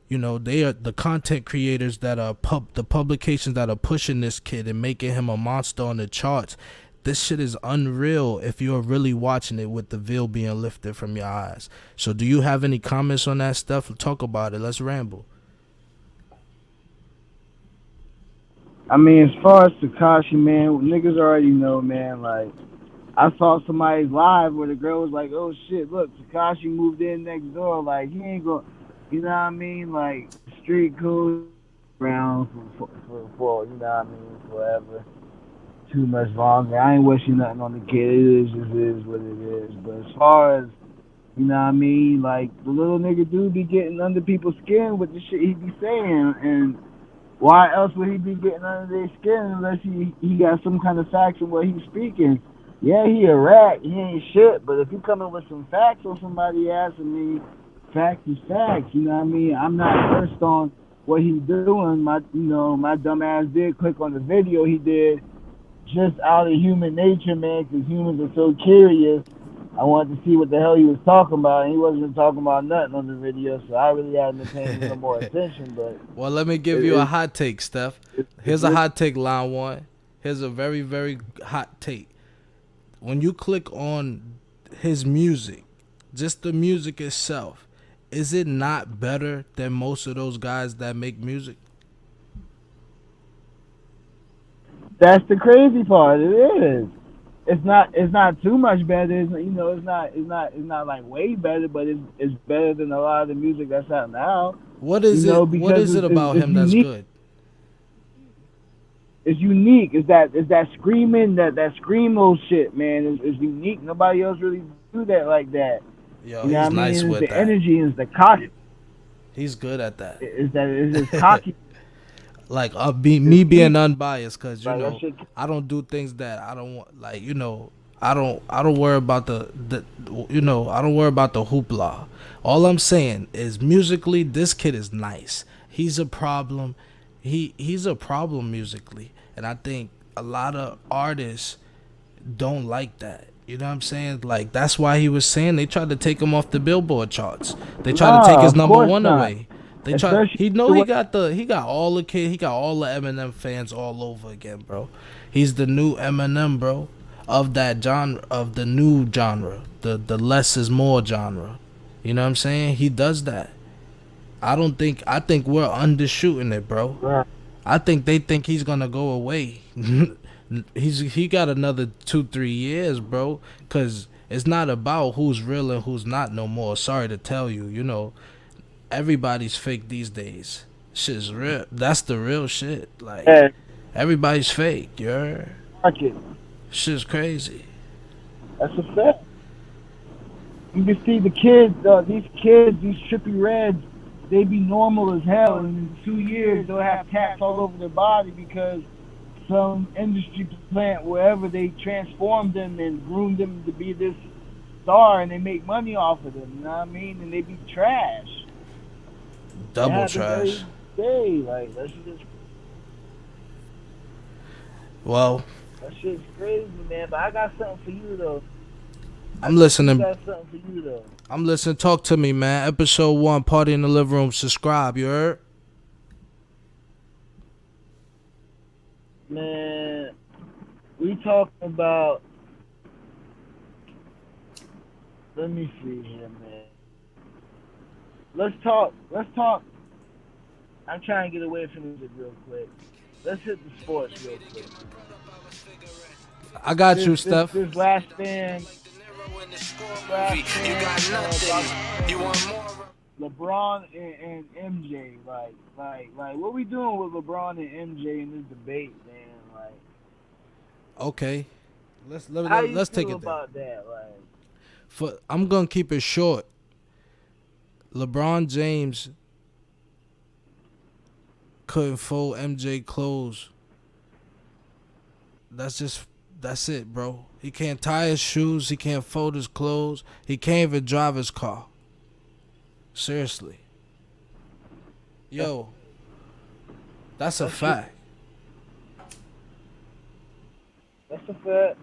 They are the content creators that are the publications that are pushing this kid and making him a monster on the charts. This shit is unreal if you're really watching it with the veil being lifted from your eyes. So do you have any comments on that stuff? Talk about it. Let's ramble. I mean, as far as Tekashi, man, niggas already know, man. Like, I saw somebody's live where the girl was like, "Oh shit, look, Tekashi moved in next door. Like, he ain't going." You know what I mean? Like, street code around for you know what I mean, forever. Too much longer. I ain't wishing nothing on the kid. It is what it is. But as far as, you know what I mean, like, the little nigga do be getting under people's skin with the shit he be saying. And why else would he be getting under their skin unless he got some kind of facts in what he's speaking? Yeah, he a rat. He ain't shit. But if you coming with some facts on somebody asking me, facts is facts. You know what I mean? I'm not versed on what he's doing. My dumb ass did click on the video he did just out of human nature, man, because humans are so curious. I wanted to see what the hell he was talking about, and he wasn't talking about nothing on the video, so I really hadn't been paying no more attention. But well, let me give you a hot take, Steph. Here's a hot take, line one. Here's a very, very hot take. when you click on his music, just the music itself, is it not better than most of those guys that make music? That's the crazy part. It is. It's not too much better. It's, you know, it's not like way better, but it's better than a lot of the music that's out now. What is You know, it? What is it about him that's unique. good? It's unique. It's that screaming, that screamo shit, man. It's unique. Nobody else really do that like that. Yo, You know he's what I nice mean? with It's the that. energy, it's the cocky. He's good at that. It's cocky. Like me being unbiased, cause you Like, know I don't do things that I don't want. Like, you know, I don't worry about the you know, I don't worry about the hoopla. All I'm saying is musically, this kid is nice. He's a problem. He's a problem musically, and I think a lot of artists don't like that. You know what I'm saying? Like, that's why he was saying they tried to take him off the Billboard charts. They tried to take his of number course one not. away. They tried. Especially He know the he way- got all the kid. He got all the Eminem fans all over again, bro. He's the new Eminem, bro, of that genre, of the new genre, the less is more genre. You know what I'm saying? He does that. I think we're undershooting it, bro. Right. I think they think he's gonna go away. He got another 2-3 years, bro. Cause it's not about who's real and who's not no more. Sorry to tell you, you know, everybody's fake these days. Shit's real. That's the real shit. Like, Yeah, everybody's fake. You heard? market. Shit's crazy. That's a fact. You can see the kids, these trippy reds, they be normal as hell, and in 2 years they'll have tats all over their body because some industry plant wherever they transformed them and groomed them to be this star, and they make money off of them. You know what I mean? And they be trash. Double It happens trash. every day. Like, that shit is Well, that shit's crazy, man. But I got something for you though. I'm listening. I got something for you though. I'm listening. Talk to me, man. Episode 1, Party in the Living Room. Subscribe. You heard? Man, we talking about. Let me see here, man. Let's talk. I'm trying to get away from music real quick. Let's hit the sports real quick. I got you, Steph. This last stand. You got nothing. You want more? LeBron and MJ, like, what we doing with LeBron and MJ in this debate, man? Like, Okay. Let's how you take feel it there. about that? Like, I'm gonna keep it short. LeBron James couldn't fold MJ clothes. That's it, bro. He can't tie his shoes. He can't fold his clothes. He can't even drive his car. Seriously. Yo, that's a fact. that's a fact.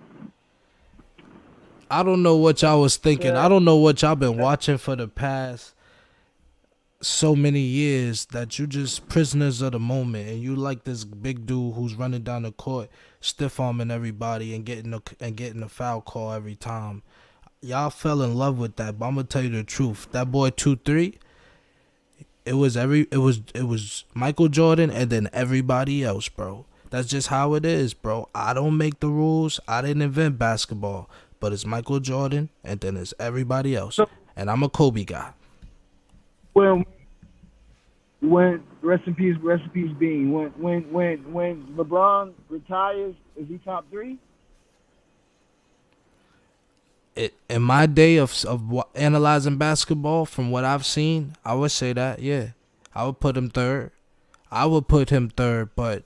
I don't know what y'all was thinking. I don't know what y'all been watching for the past so many years that you just prisoners of the moment and you like this big dude who's running down the court, stiff arming everybody and getting a foul call every time. Y'all fell in love with that, but I'm gonna tell you the truth. That boy 2-3, it was Michael Jordan and then everybody else, bro. That's just how it is, bro. I don't make the rules. I didn't invent basketball, but it's Michael Jordan and then it's everybody else. And I'm a Kobe guy. When rest in peace, Bean. When LeBron retires, is he top 3? In my day of analyzing basketball, from what I've seen, I would say that, yeah. I would put him third. But,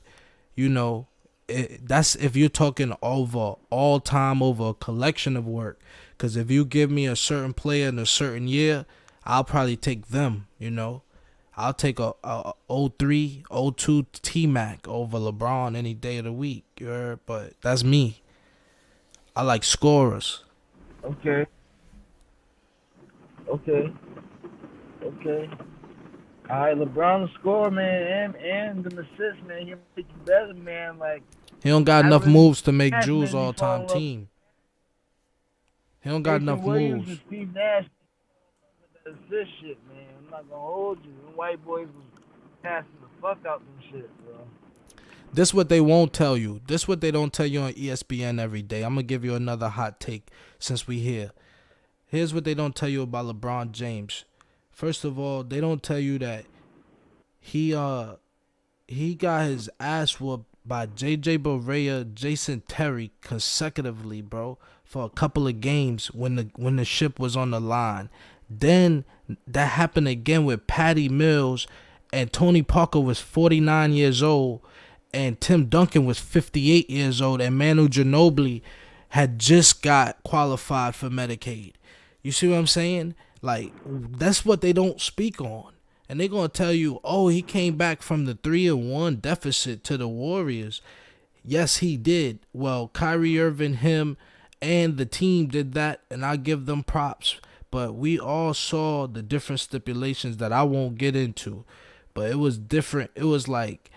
you know, that's if you're talking over all time, over a collection of work. Because if you give me a certain player in a certain year, I'll probably take them, you know. I'll take a 03, 02 T-Mac over LeBron any day of the week, you heard? But that's me. I like scorers. Okay. All right, LeBron the score, man, and the assist, man. He'll make you better, man. Like, He don't got I enough really- moves to make That's Julz made me fall all-time in love. team. He don't got enough Williams moves. and Steve Nash. That's this shit, man. I'm not gonna hold you. Them white boys was passing the fuck out them shit, bro. This what they won't tell you. This what they don't tell you on ESPN every day. I'm gonna give you another hot take since we here. Here's what they don't tell you about LeBron James. First of all, they don't tell you that he got his ass whooped by JJ Barea, Jason Terry consecutively, bro, for a couple of games when the ship was on the line. Then that happened again with Patty Mills, and Tony Parker was 49 years old, and Tim Duncan was 58 years old, and Manu Ginobili had just got qualified for Medicaid. You see what I'm saying? Like, that's what they don't speak on. And they're going to tell you, oh, he came back from the 3-1 deficit to the Warriors. Yes, he did. Well, Kyrie Irving, him, and the team did that, and I give them props. But we all saw the different stipulations that I won't get into. But it was different. It was like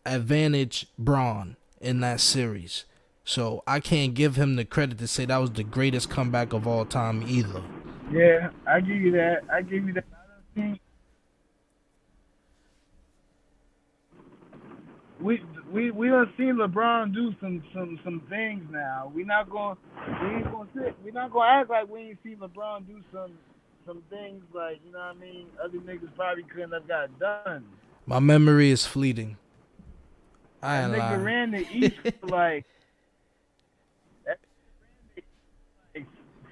advantage Braun in that series. So I can't give him the credit to say that was the greatest comeback of all time either. Yeah, I give you that. I don't think we done seen LeBron do some things now. We're not gonna act like we ain't seen LeBron do some things like, you know what I mean, other niggas probably couldn't have got done. My memory is fleeting. I ain't lying. Nigga ran the East for like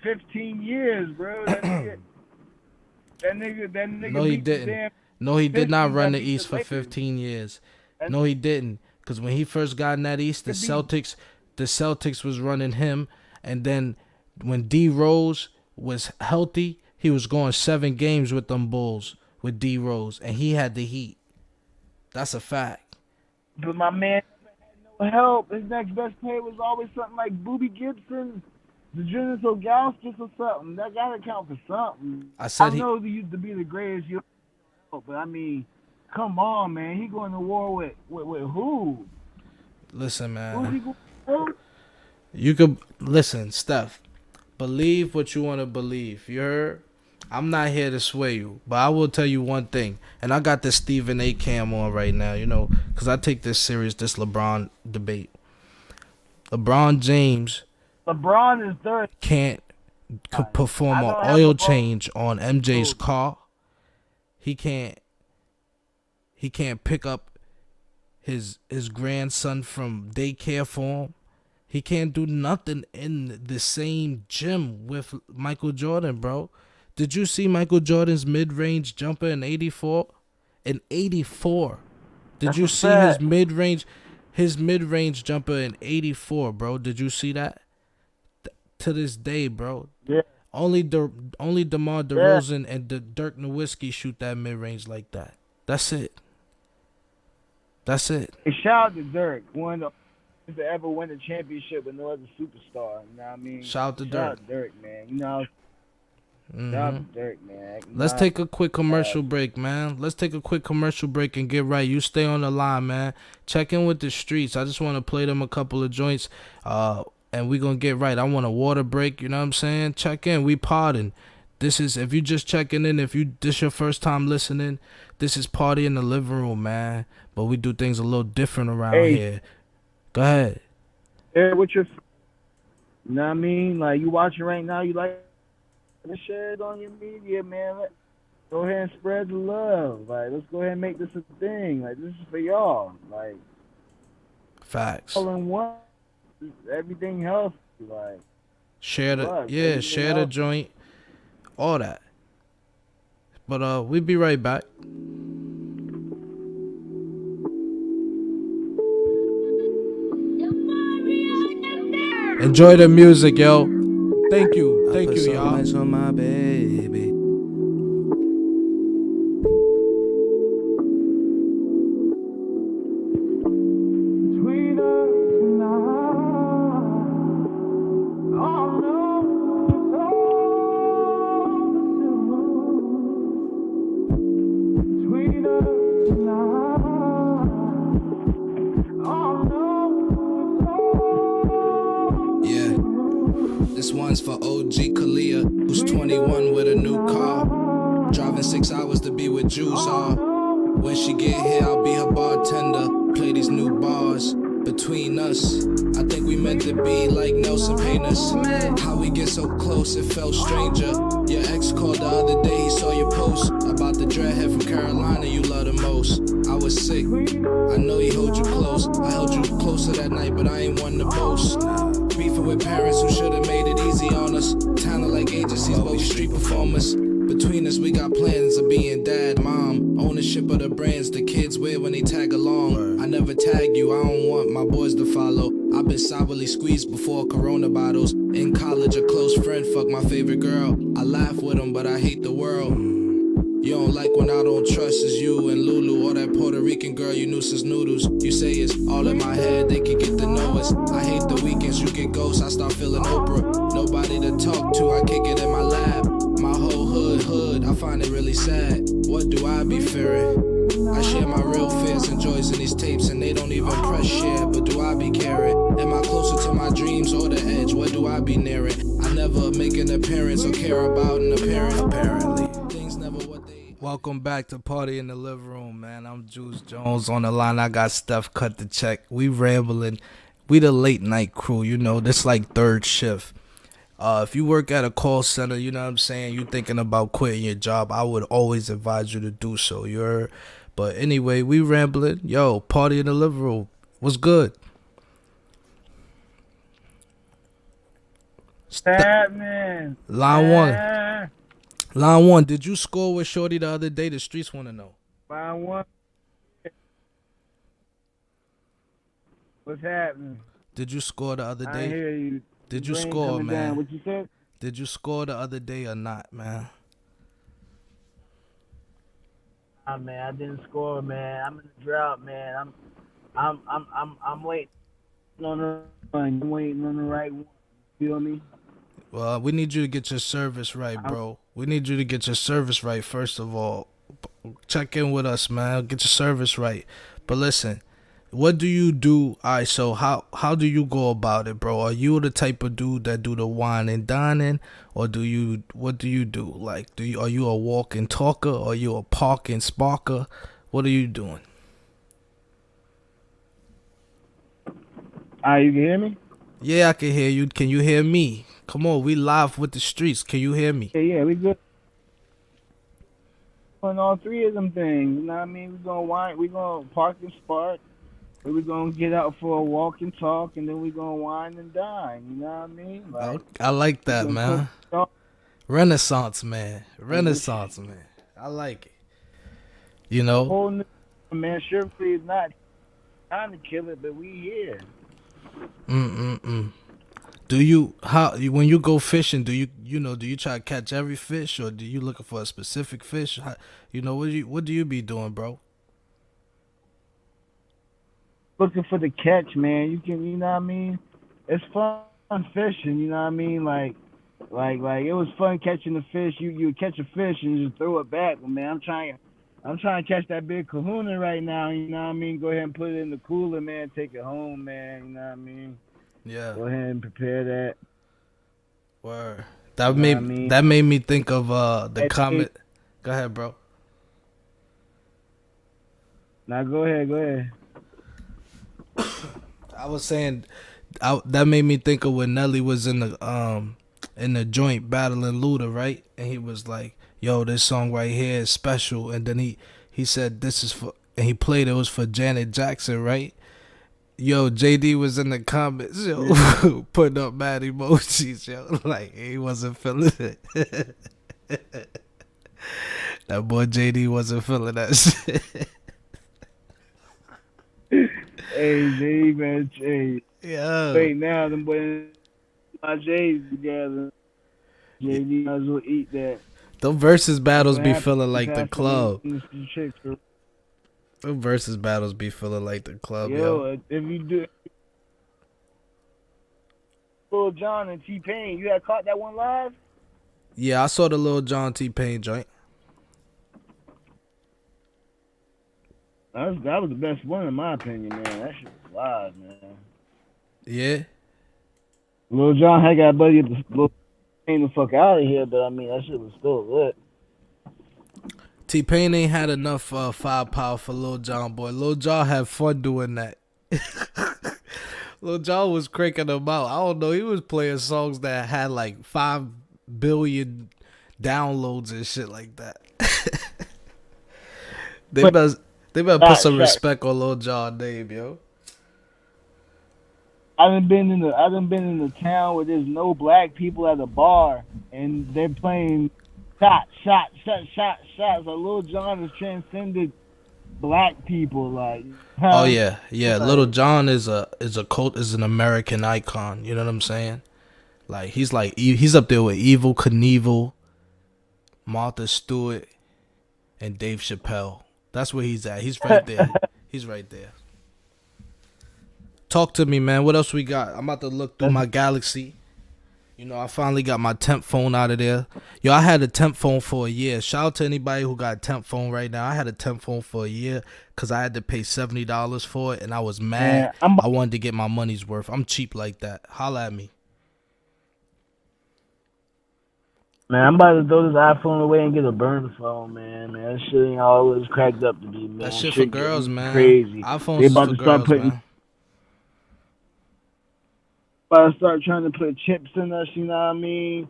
15 years, bro. That nigga. No, he didn't. No, he did not run the East for 15 years. No, he didn't. Because when he first got in that East, the Celtics was running him. And then when D Rose was healthy, he was going 7 games with them Bulls with D Rose. And he had the heat. That's a fact. But my man had no help. His next best player was always something like Boobie Gibson, Virginia Sogauskas or something. That gotta count for something. I know he used to be the greatest, but I mean, come on, man. He going to war with who? Listen, man. Who's he going to? You could listen, Steph. Believe what you want to believe. You heard? I'm not here to sway you, but I will tell you one thing. And I got this Stephen A. cam on right now, you know, because I take this serious, this LeBron debate. LeBron James is third. Can't perform an oil change on MJ's car. He can't pick up his grandson from daycare for him. He can't do nothing in the same gym with Michael Jordan, bro. Did you see Michael Jordan's mid-range jumper in 84? In 84. Did you see his mid-range jumper in 84, bro? Did you see that? To this day, bro. Yeah. Only DeMar DeRozan and Dirk Nowitzki shoot that mid-range like that. That's it. Hey, shout out to Dirk. One of the to ever win a championship with no other superstar. You know what I mean? Shout out to Dirk, man. You know. Shout out to Dirk, man. Let's take a quick commercial break, man. Let's take a quick commercial break and get right. You stay on the line, man. Check in with the streets. I just want to play them a couple of joints, and we gonna get right. I want a water break. You know what I'm saying? Check in. We podding. This is, if you just checking in, this your first time listening, this is Party in the Living Room, man. But we do things a little different around here. Go ahead. Yeah, what you know what I mean? Like, you watching right now, you like to share it on your media, man. Go ahead and spread the love. Like, let's go ahead and make this a thing. Like, this is for y'all. Like, facts. All in one. Everything healthy. Like, share the joint. All that. But we'll be right back. Enjoy the music, yo. Thank you, y'all. Much on my baby. This one's for OG Kalia, who's 21 with a new car. Driving 6 hours to be with Julz. When she get here, I'll be her bartender. Play these new bars between us. I think we meant to be like Nelson Painters. How we get so close, it felt stranger. Your ex called the other day, he saw your post about the dreadhead from Carolina you love the most. I was sick, I know he hold you close. I held you closer that night, but I ain't one to boast. Beefing with parents who should've made it easy on us. Talent like agencies, but we street performers. Between us, we got plans of being dad, mom. Ownership of the brands the kids wear when they tag along. I never tag you, I don't want my boys to follow. I've been sourly squeezed before Corona bottles. In college, a close friend fuck my favorite girl. I laugh with him, but I hate the world. You don't like when I don't trust is you and Lulu, or that Puerto Rican girl you knew since noodles. You say it's all in my head, they can get to know us. I hate the weekends, you get ghosts, I start feeling Oprah. Nobody to talk to, I kick it in my lab. My whole hood, I find it really sad. What do I be fearing? I share my real fears and joys in these tapes, and they don't even press share. But do I be caring? Am I closer to my dreams or the edge? What do I be nearing? I never make an appearance or care about an appearance. Apparently, things never what they. Welcome back to Party in the Living Room, man. I'm Julz Jones. On the line, I got StephCutdaCheck. We rambling. We the late night crew, you know. This like third shift. If you work at a call center, you know what I'm saying, you thinking about quitting your job, I would always advise you to do so. But anyway, we rambling. Yo, Party in the Living Room. What's good? Batman. Line one, did you score with Shorty the other day? The streets want to know. Line one. What's happening? Did you score the other I day? hear you. Did you Rain score, coming man? down. What you said? Did you score the other day or not, man? Nah, man, I didn't score, man. I'm in the drought, man. I'm waiting on the one. I'm waiting on the right one. You feel me? Well, we need you to get your service right, bro. We need you to get your service right, first of all. Check in with us, man. Get your service right. But listen, what do you do? All right, so how do you go about it, bro? Are you the type of dude that do the wine and dining, or what do you do? Like, are you a walking talker, or are you a parking sparker? What are you doing? You can hear me? Yeah, I can hear you. Can you hear me? Come on, we live with the streets. Can you hear me? Yeah, we good. On all three of them things, you know what I mean? We gonna park and spark. We're going to get out for a walk and talk, and then we're going to wine and dine. You know what I mean? Like, I like that, man. Renaissance, man. Renaissance, man. I like it. You know? Whole new, man, surely is not time to kill it, but we here. When you go fishing, do you try to catch every fish, or do you looking for a specific fish? What do you be doing, bro? Looking for the catch, man. You know what I mean? It's fun fishing, you know what I mean? Like it was fun catching the fish. You would catch a fish and just throw it back. But man, I'm trying to catch that big kahuna right now, you know what I mean? Go ahead and put it in the cooler, man. Take it home, man, you know what I mean? Yeah. Go ahead and prepare that. Word. That made me think of the comment. Go ahead, bro. Now go ahead. I was saying that made me think of when Nelly was in the joint battling Luda, right? And he was like, "Yo, this song right here is special." And then he said, "This is for," and he played it was for Janet Jackson, right? Yo, JD was in the comments, yo, putting up mad emojis, yo, like he wasn't feeling it. That boy JD wasn't feeling that shit. Hey, J, man, J. Yeah. Wait, now them boys, my J's together. JD might as well eat that. Them versus battles be feeling like the club. Them versus battles be feeling like the club, yo. If you do Lil Jon and T-Pain, you had caught that one live? Yeah, I saw the Lil Jon T-Pain joint. That was the best one in my opinion, man. That shit was live, man. Yeah? Lil John had got buddy came the fuck out of here, but I mean that shit was still lit. T-Pain ain't had enough firepower for Lil Jon, boy. Lil Jon had fun doing that. Lil Jon was cranking them out. I don't know. He was playing songs that had like 5 billion downloads and shit like that. They better put some respect on Lil Jon's name, yo. I done been in the town where there's no black people at a bar and they're playing shots. Like Lil Jon has transcended black people, like. Oh yeah. Lil Jon is an American icon. You know what I'm saying? Like he's up there with Evel Knievel, Martha Stewart, and Dave Chappelle. That's where he's at. He's right there. He's right there. Talk to me, man. What else we got? I'm about to look through my Galaxy. You know, I finally got my temp phone out of there. Yo, I had a temp phone for a year. Shout out to anybody who got a temp phone right now. I had a temp phone for a year because I had to pay $70 for it, and I was mad. I wanted to get my money's worth. I'm cheap like that. Holla at me. Man, I'm about to throw this iPhone away and get a burner phone, man. That shit ain't all it's cracked up to be, man. That shit for girls, man. Crazy. iPhones they about is for to start girls, putting, man. about to start trying to put chips in us, you know what I mean?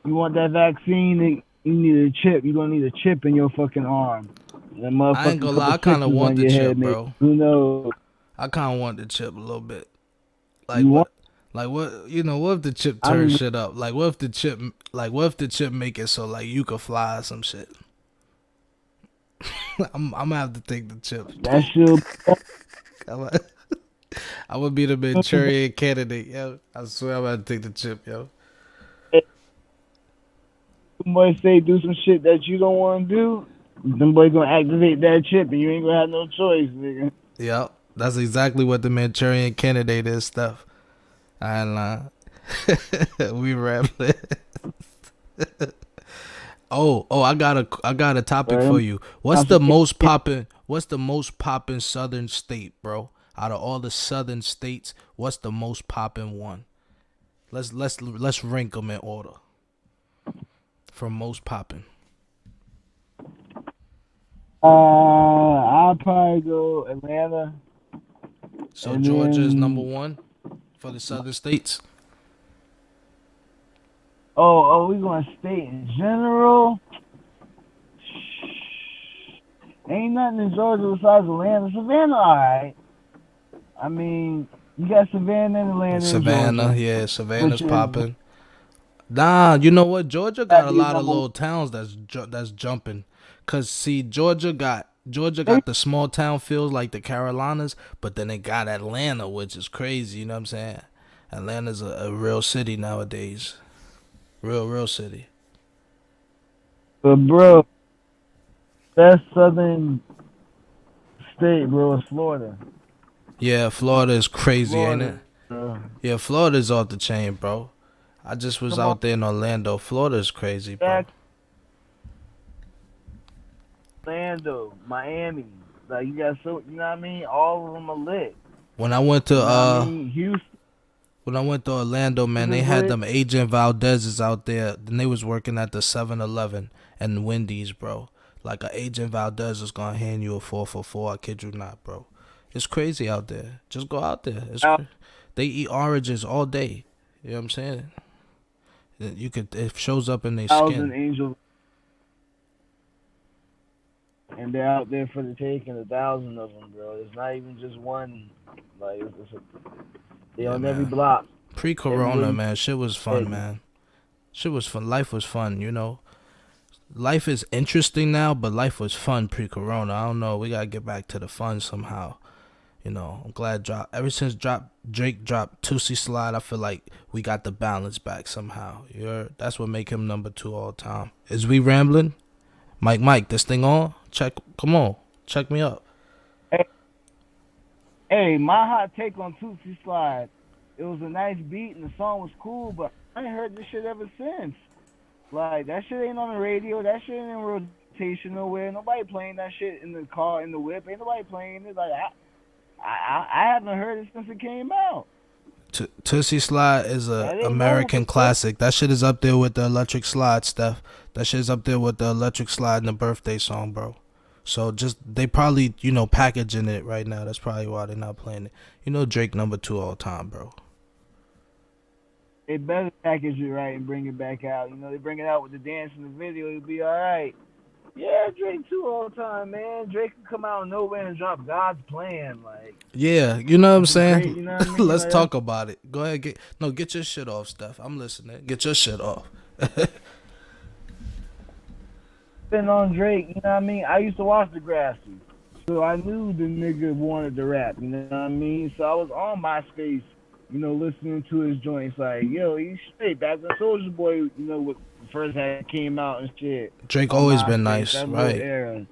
You want that vaccine, you need a chip. You're going to need a chip in your fucking arm. I ain't gonna lie, I kind of want the chip, bro. Who knows? I kind of want the chip a little bit. Like what? Like what? You know, what if the chip turns shit up? Like what if the chip make it so like you could fly or some shit? I'm gonna have to take the chip. That shit. I would be the Manchurian candidate, yo. I swear I'm gonna take the chip, yo. Somebody say do some shit that you don't want to do, them boys gonna activate that chip and you ain't gonna have no choice, nigga. Yep, that's exactly what the Manchurian candidate is, Steph. I ain't lying. We rambling. oh, I got a topic for you. What's the most poppin' southern state, bro? Out of all the southern states, what's the most poppin' one? Let's rank them in order. From most poppin'. I'll probably go Atlanta. So Georgia is number 1 for the southern states. Oh, we going state in general? Ain't nothing in Georgia besides Atlanta. Savannah, alright. I mean, you got Savannah and Atlanta. Savannah, yeah, Savannah's popping. Nah, you know what? Georgia got a lot of little towns that's jumping. Cause see, Georgia got the small town feels like the Carolinas, but then they got Atlanta, which is crazy. You know what I'm saying? Atlanta's a real city nowadays. Real city. But bro, that southern state, bro, is Florida. Yeah, Florida is crazy, ain't it? Yeah, Florida's off the chain, bro. I just was out there in Orlando. Florida is crazy, bro. Orlando, Miami, like you got you know what I mean? All of them are lit. When I went to Houston. When I went to Orlando, man, they had them Agent Valdez's out there. Then they was working at the 7-Eleven and Wendy's, bro. Like a Agent Valdez is gonna hand you a 4 for $4. I kid you not, bro. It's crazy out there. Just go out there. They eat oranges all day. You know what I'm saying? It shows up in their skin. Angels. And they're out there for the taking, 1,000 of them, bro. It's not even just one. Like they on every block. Pre-corona, man, shit was fun, man. Shit was fun. Life was fun, you know. Life is interesting now, but life was fun pre-corona. I don't know. We gotta get back to the fun somehow. You know, I'm glad ever since Drake dropped Tootsie Slide, I feel like we got the balance back somehow. That's what make him number 2 all time. Is we rambling? Mike, this thing on? Come on, check me up. Hey, my hot take on Tootsie Slide. It was a nice beat and the song was cool, but I ain't heard this shit ever since. Like, that shit ain't on the radio. That shit ain't in rotation nowhere. Nobody playing that shit in the car, in the whip. Ain't nobody playing it. Like, I haven't heard it since it came out. Tootsie Slide is a American classic. That shit is up there with the Electric Slide, Steph. That shit is up there with the Electric Slide and the birthday song, bro. So just they probably packaging it right now. That's probably why they're not playing it. Drake #2 all time, bro. They better package it right and bring it back out. They bring it out with the dance in the video. It'll be all right. Yeah, Drake 2 all time, man. Drake can come out of nowhere and drop God's Plan, like. Yeah, you know what I'm saying? Great, you know what I mean? Let's talk about it. Go ahead, get your shit off, Steph. I'm listening. Get your shit off. Been on Drake, you know what I mean? I used to watch Degrassi, so I knew the nigga wanted to rap, you know what I mean? So I was on MySpace, listening to his joints, like, yo, he's straight. Back when Soulja Boy, when first had came out and shit. Drake always been nice, right?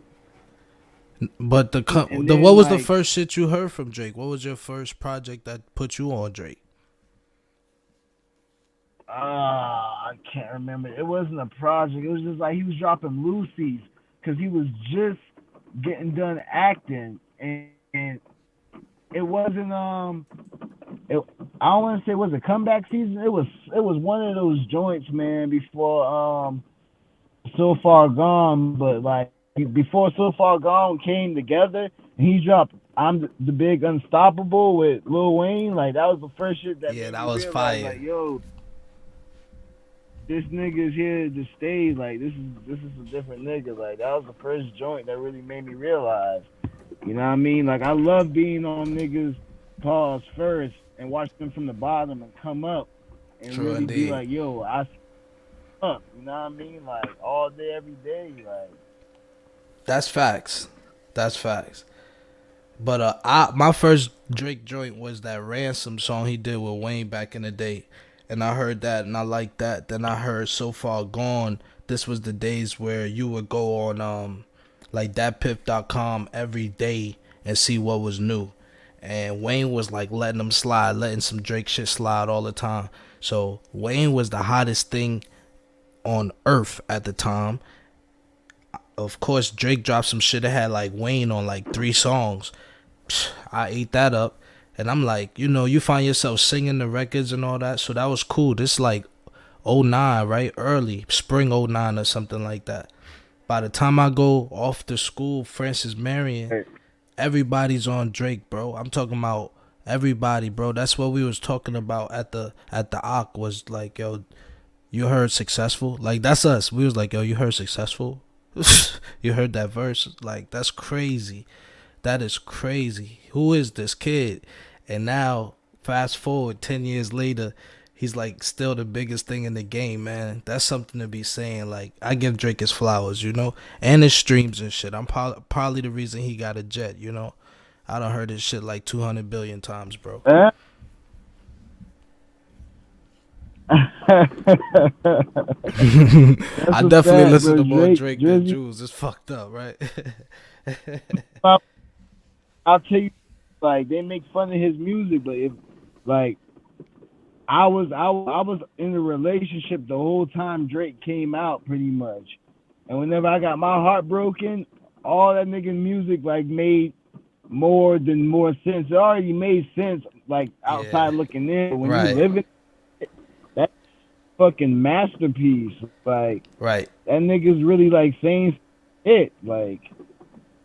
But what was the first shit you heard from Drake? What was your first project that put you on Drake? I can't remember. It wasn't a project. It was just like he was dropping Lucy's because he was just getting done acting, and it wasn't I don't want to say it was a comeback season. It was one of those joints, man. Before So Far Gone, but like before So Far Gone came together, and he dropped I'm the Big Unstoppable with Lil Wayne. Like that was the first shit that that was fire. Like, yo, this nigga's here to stay. Like this is a different nigga. Like that was the first joint that really made me realize. You know what I mean? Like I love being on niggas pause first and watch them from the bottom and come up and True really indeed. be like, yo, I up. You know what I mean? Like all day, every day. Like that's facts. That's facts. But my first Drake joint was that Ransom song he did with Wayne back in the day. And I heard that and I liked that. Then I heard So Far Gone. This was the days where you would go on like thatpiff.com every day and see what was new. And Wayne was like letting some Drake shit slide all the time. So Wayne was the hottest thing on earth at the time. Of course, Drake dropped some shit that had like Wayne on like 3 songs. I ate that up. And I'm like, you find yourself singing the records and all that. So that was cool. This like 09, right? Early, spring 09 or something like that. By the time I go off to school, Francis Marion, everybody's on Drake, bro. I'm talking about everybody, bro. That's what we was talking about at the Ock was like, yo, you heard Successful? Like, that's us. We was like, yo, you heard Successful? You heard that verse? Like, that's crazy. That is crazy. Who is this kid? And now, fast forward 10 years later, he's like still the biggest thing in the game, man. That's something to be saying. Like, I give Drake his flowers, and his streams and shit. I'm probably the reason he got a jet, I done heard his shit like 200 billion times, bro. I definitely listen to more Drake than Julz. It's fucked up, right? I'll tell you, like, they make fun of his music, but if, like, I was in a relationship the whole time Drake came out, pretty much. And whenever I got my heart broken, all that nigga music, like, made more sense. It already made sense, like, outside looking in. When you live in it, that's fucking masterpiece. Like, that nigga's really, like, saying it, like.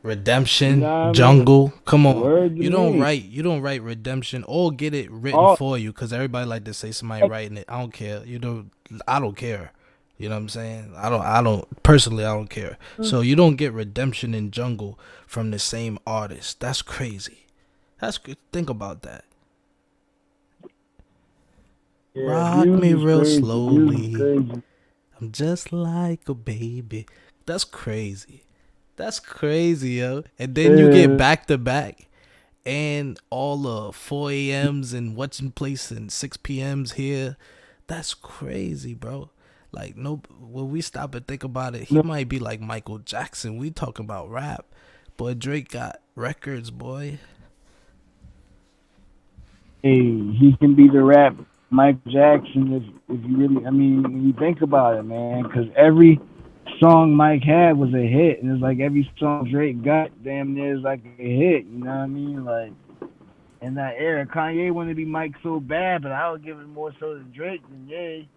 Redemption, Jungle. Come on, you don't write Redemption or get it written for you because everybody like to say somebody writing it. I don't care. I don't care. You know what I'm saying? I don't personally. I don't care. So you don't get Redemption and Jungle from the same artist. That's crazy. Think about that. Yeah, rock me real slowly. I'm just like a baby. That's crazy. That's crazy, yo. And then you get back to back and all the 4 a.m.s and what's in place and 6 p.m.s here. That's crazy, bro. Like, when we stop and think about it, he might be like Michael Jackson. We talking about rap. But Drake got records, boy. Hey, he can be the rap Michael Jackson if you really, when you think about it, man. Because every song Mike had was a hit, and it's like every song Drake got damn near is like a hit. You know what I mean? Like, in that era. Kanye wanted to be Mike so bad, but I would give it more so to Drake than Ye.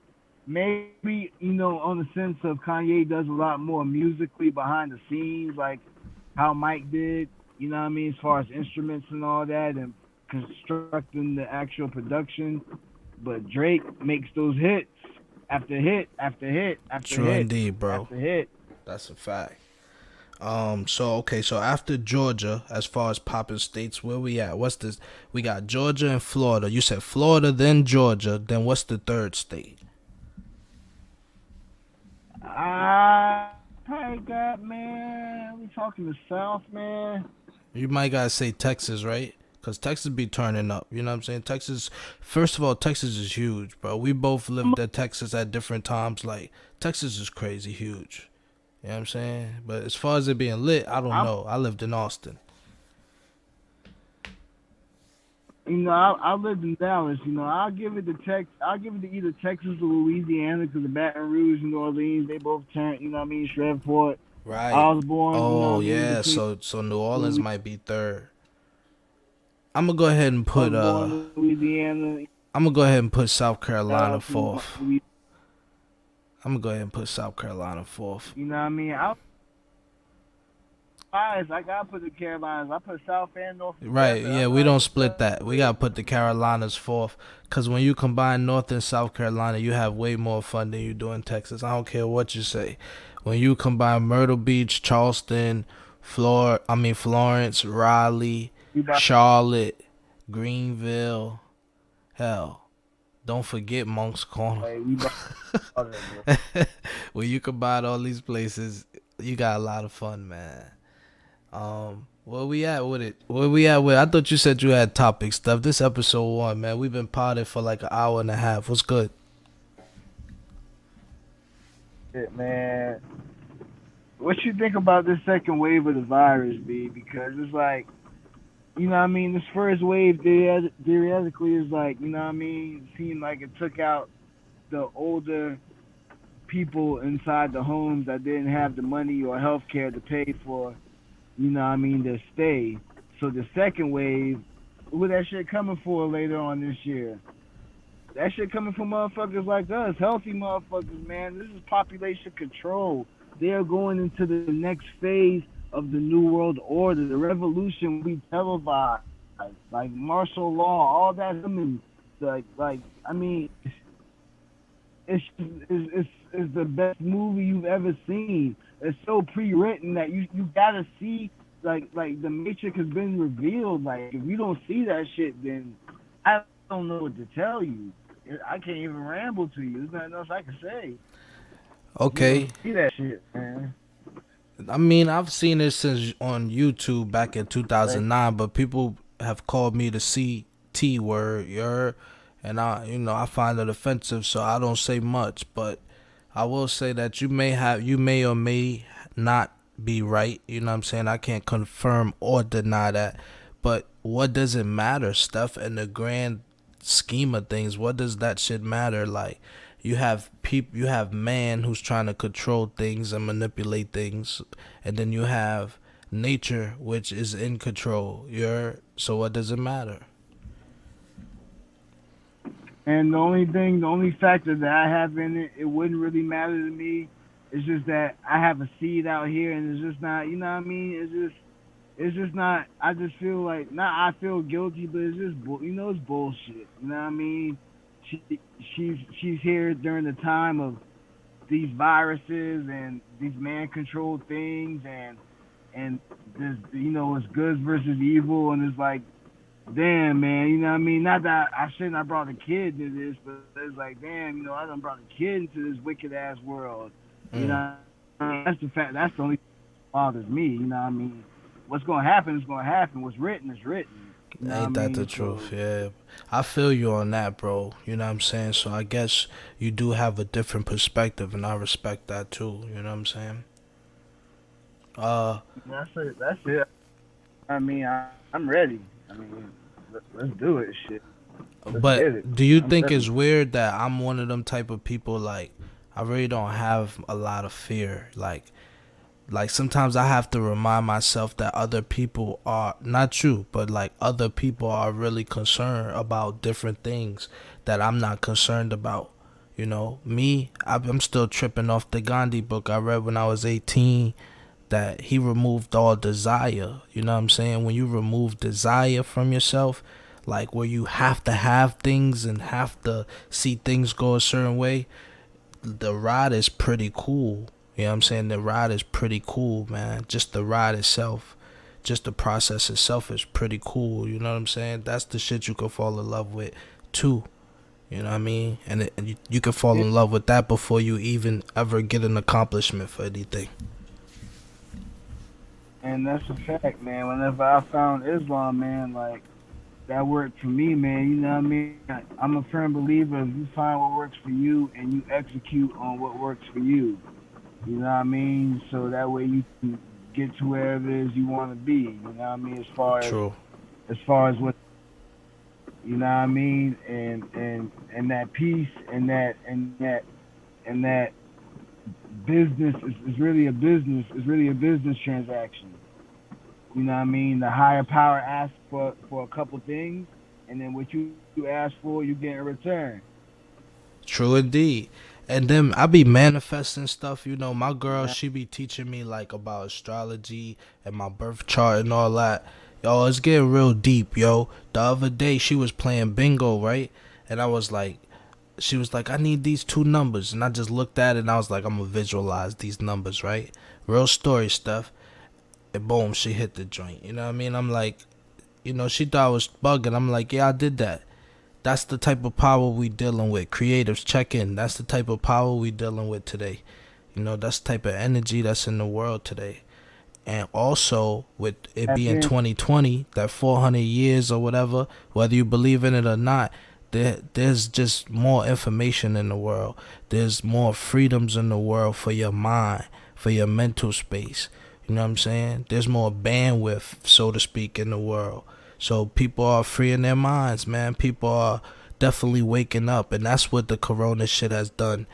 Maybe, on the sense of Kanye does a lot more musically behind the scenes, like how Mike did, as far as instruments and all that and constructing the actual production. But Drake makes those hits after hit after hit after True hit indeed, bro. after hit. That's a fact. So after Georgia, as far as popping states, where we at? What's this? We got Georgia and Florida. You said Florida, then Georgia, then what's the third state? Probably got, man. We talking the South, man. You might gotta say Texas, right? Cause Texas be turning up. You know what I'm saying? Texas. First of all, Texas is huge, bro. We both lived at Texas at different times. Like Texas is crazy huge. You know what I'm saying? But as far as it being lit, I don't know. I lived in Austin. I lived in Dallas. I'll give it to either Texas or Louisiana, because the Baton Rouge and New Orleans, they both turn. Shreveport. Right. Osborne. Oh yeah. So New Orleans might be third. I'm gonna go ahead and put Louisiana. I'm gonna go ahead and put South Carolina fourth. I'm gonna go ahead and put South Carolina fourth. You know what I mean? I gotta put the Carolinas. I put South and North. Right, yeah, we don't split that. We gotta put the Carolinas fourth, cause when you combine North and South Carolina, you have way more fun than you do in Texas. I don't care what you say. When you combine Myrtle Beach, Charleston, Florence, Raleigh, Charlotte, Greenville, hell, don't forget Monk's Corner. When you combine all these places, you got a lot of fun, man. Where we at with it? I thought you said you had topics, stuff. This episode 1, man. We've been potted for like an hour and a half. What's good? Shit, man. What you think about this second wave of the virus, B? Because it's like, this first wave theoretically is like, it seemed like it took out the older people inside the homes that didn't have the money or health care to pay for, their stay. So the second wave, who that shit coming for later on this year? That shit coming for motherfuckers like us, healthy motherfuckers, man. This is population control. They are going into the next phase of the New World Order, the revolution we televised, like martial law, all that. It's the best movie you've ever seen. It's so pre-written that you gotta see, like the Matrix has been revealed. Like, if you don't see that shit, then I don't know what to tell you. I can't even ramble to you. There's nothing else I can say. Okay. See that shit, man. I've seen it since on YouTube back in 2009, but people have called me the CT word, and I find it offensive, so I don't say much. But I will say that you may or may not be right. You know what I'm saying? I can't confirm or deny that. But what does it matter, Steph? In the grand scheme of things, what does that shit matter? Like, you have man who's trying to control things and manipulate things, and then you have nature, which is in control. So what does it matter? And the only factor that I have in it, it wouldn't really matter to me. It's just that I have a seed out here, and it's just not, it's just not. I just feel like, I feel guilty, but it's just, it's bullshit. You know what I mean? She's here during the time of these viruses and these man-controlled things, and this, it's good versus evil, and it's like, damn, man, you know what I mean? Not that I shouldn't have brought a kid to this, but it's like, damn, I done brought a kid into this wicked-ass world. You know what I mean? That's the fact. That's the only thing that bothers me, you know what I mean? What's going to happen is going to happen. What's written is written. You know Ain't that the truth? Yeah. I feel you on that, bro. You know what I'm saying? So I guess you do have a different perspective, and I respect that too. You know what I'm saying? That's it. I mean, I'm ready. I mean, let's do it, shit. But do you think it's weird that I'm one of them type of people, like, I really don't have a lot of fear. Like like sometimes I have to remind myself that other people are not you, but like other people are really concerned about different things that I'm not concerned about. You know, me, I'm still tripping off the Gandhi book I read when I was 18, that he removed all desire. You know what I'm saying? When you remove desire from yourself, like where you have to have things and have to see things go a certain way, the ride is pretty cool. You know what I'm saying? The ride is pretty cool, man. Just the ride itself, just the process itself is pretty cool. You know what I'm saying? That's the shit you can fall in love with too. You know what I mean? And you can fall in love with that before you even ever get an accomplishment for anything. And that's a fact, man. Whenever I found Islam, man, like, that worked for me, man. You know what I mean? I'm a firm believer if you find what works for you and you execute on what works for you. You know what I mean? So that way you can get to wherever it is you want to be. You know what I mean? True. As far as what, you know what I mean? And that peace and that business is really a business. It's really a business transaction. You know what I mean? The higher power asks for a couple things, and then what you ask for, you get in return. True indeed. And then I be manifesting stuff, you know, my girl, she be teaching me like about astrology and my birth chart and all that. Yo, it's getting real deep, yo. The other day she was playing bingo, right? And she was like, I need these two numbers. And I just looked at it and I was like, I'm gonna visualize these numbers, right? Real story stuff. And boom, she hit the joint. You know what I mean? I'm like, you know, she thought I was bugging. I'm like, yeah, I did that. That's the type of power we dealing with. Creatives, check in. That's the type of power we dealing with today. You know, that's the type of energy that's in the world today. And also, with it being 2020, that 400 years or whatever, whether you believe in it or not, there's just more information in the world. There's more freedoms in the world for your mind, for your mental space. You know what I'm saying? There's more bandwidth, so to speak, in the world. So people are freeing their minds, man. People are definitely waking up. And that's what the corona shit has done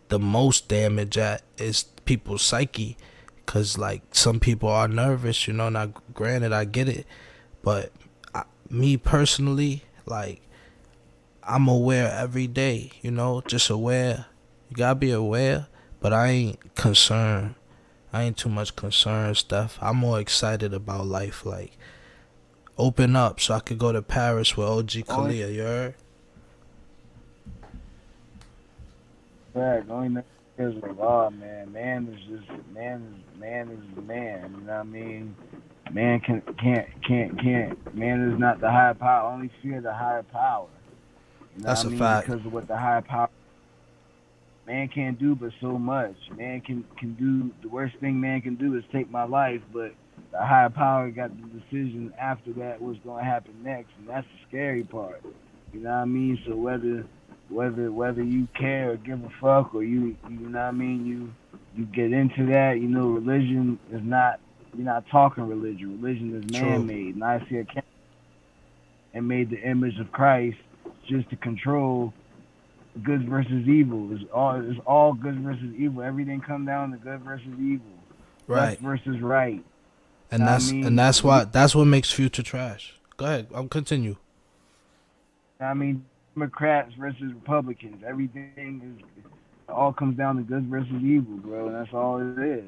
the most damage at, is people's psyche. Because, like, some people are nervous, you know. Now, granted, I get it. But me personally, like, I'm aware every day, you know. Just aware. You gotta be aware. But I ain't concerned. I ain't too much concerned, Steph. I'm more excited about life, like, open up so I could go to Paris with OG Khalil, you heard? Right, the only thing is like, oh man, man is man. You know what I mean? Man can't. Man is not the higher power. Only fear the higher power. You know That's what I a mean? fact. Because of what the higher power. Man can't do but so much. Man can do, the worst thing man can do is take my life, but the higher power got the decision after that what's gonna happen next, and that's the scary part. You know what I mean? So whether you care or give a fuck, or you know what I mean, you get into that, you know, religion is not, you're not talking religion. Religion is man-made. And I see a cat and made the image of Christ just to control good versus evil. It's all good versus evil. Everything come down to good versus evil. Right. Left versus right. And that's what makes Future trash. Go ahead, I'll continue. I mean, Democrats versus Republicans. Everything all comes down to good versus evil, bro. And that's all it is.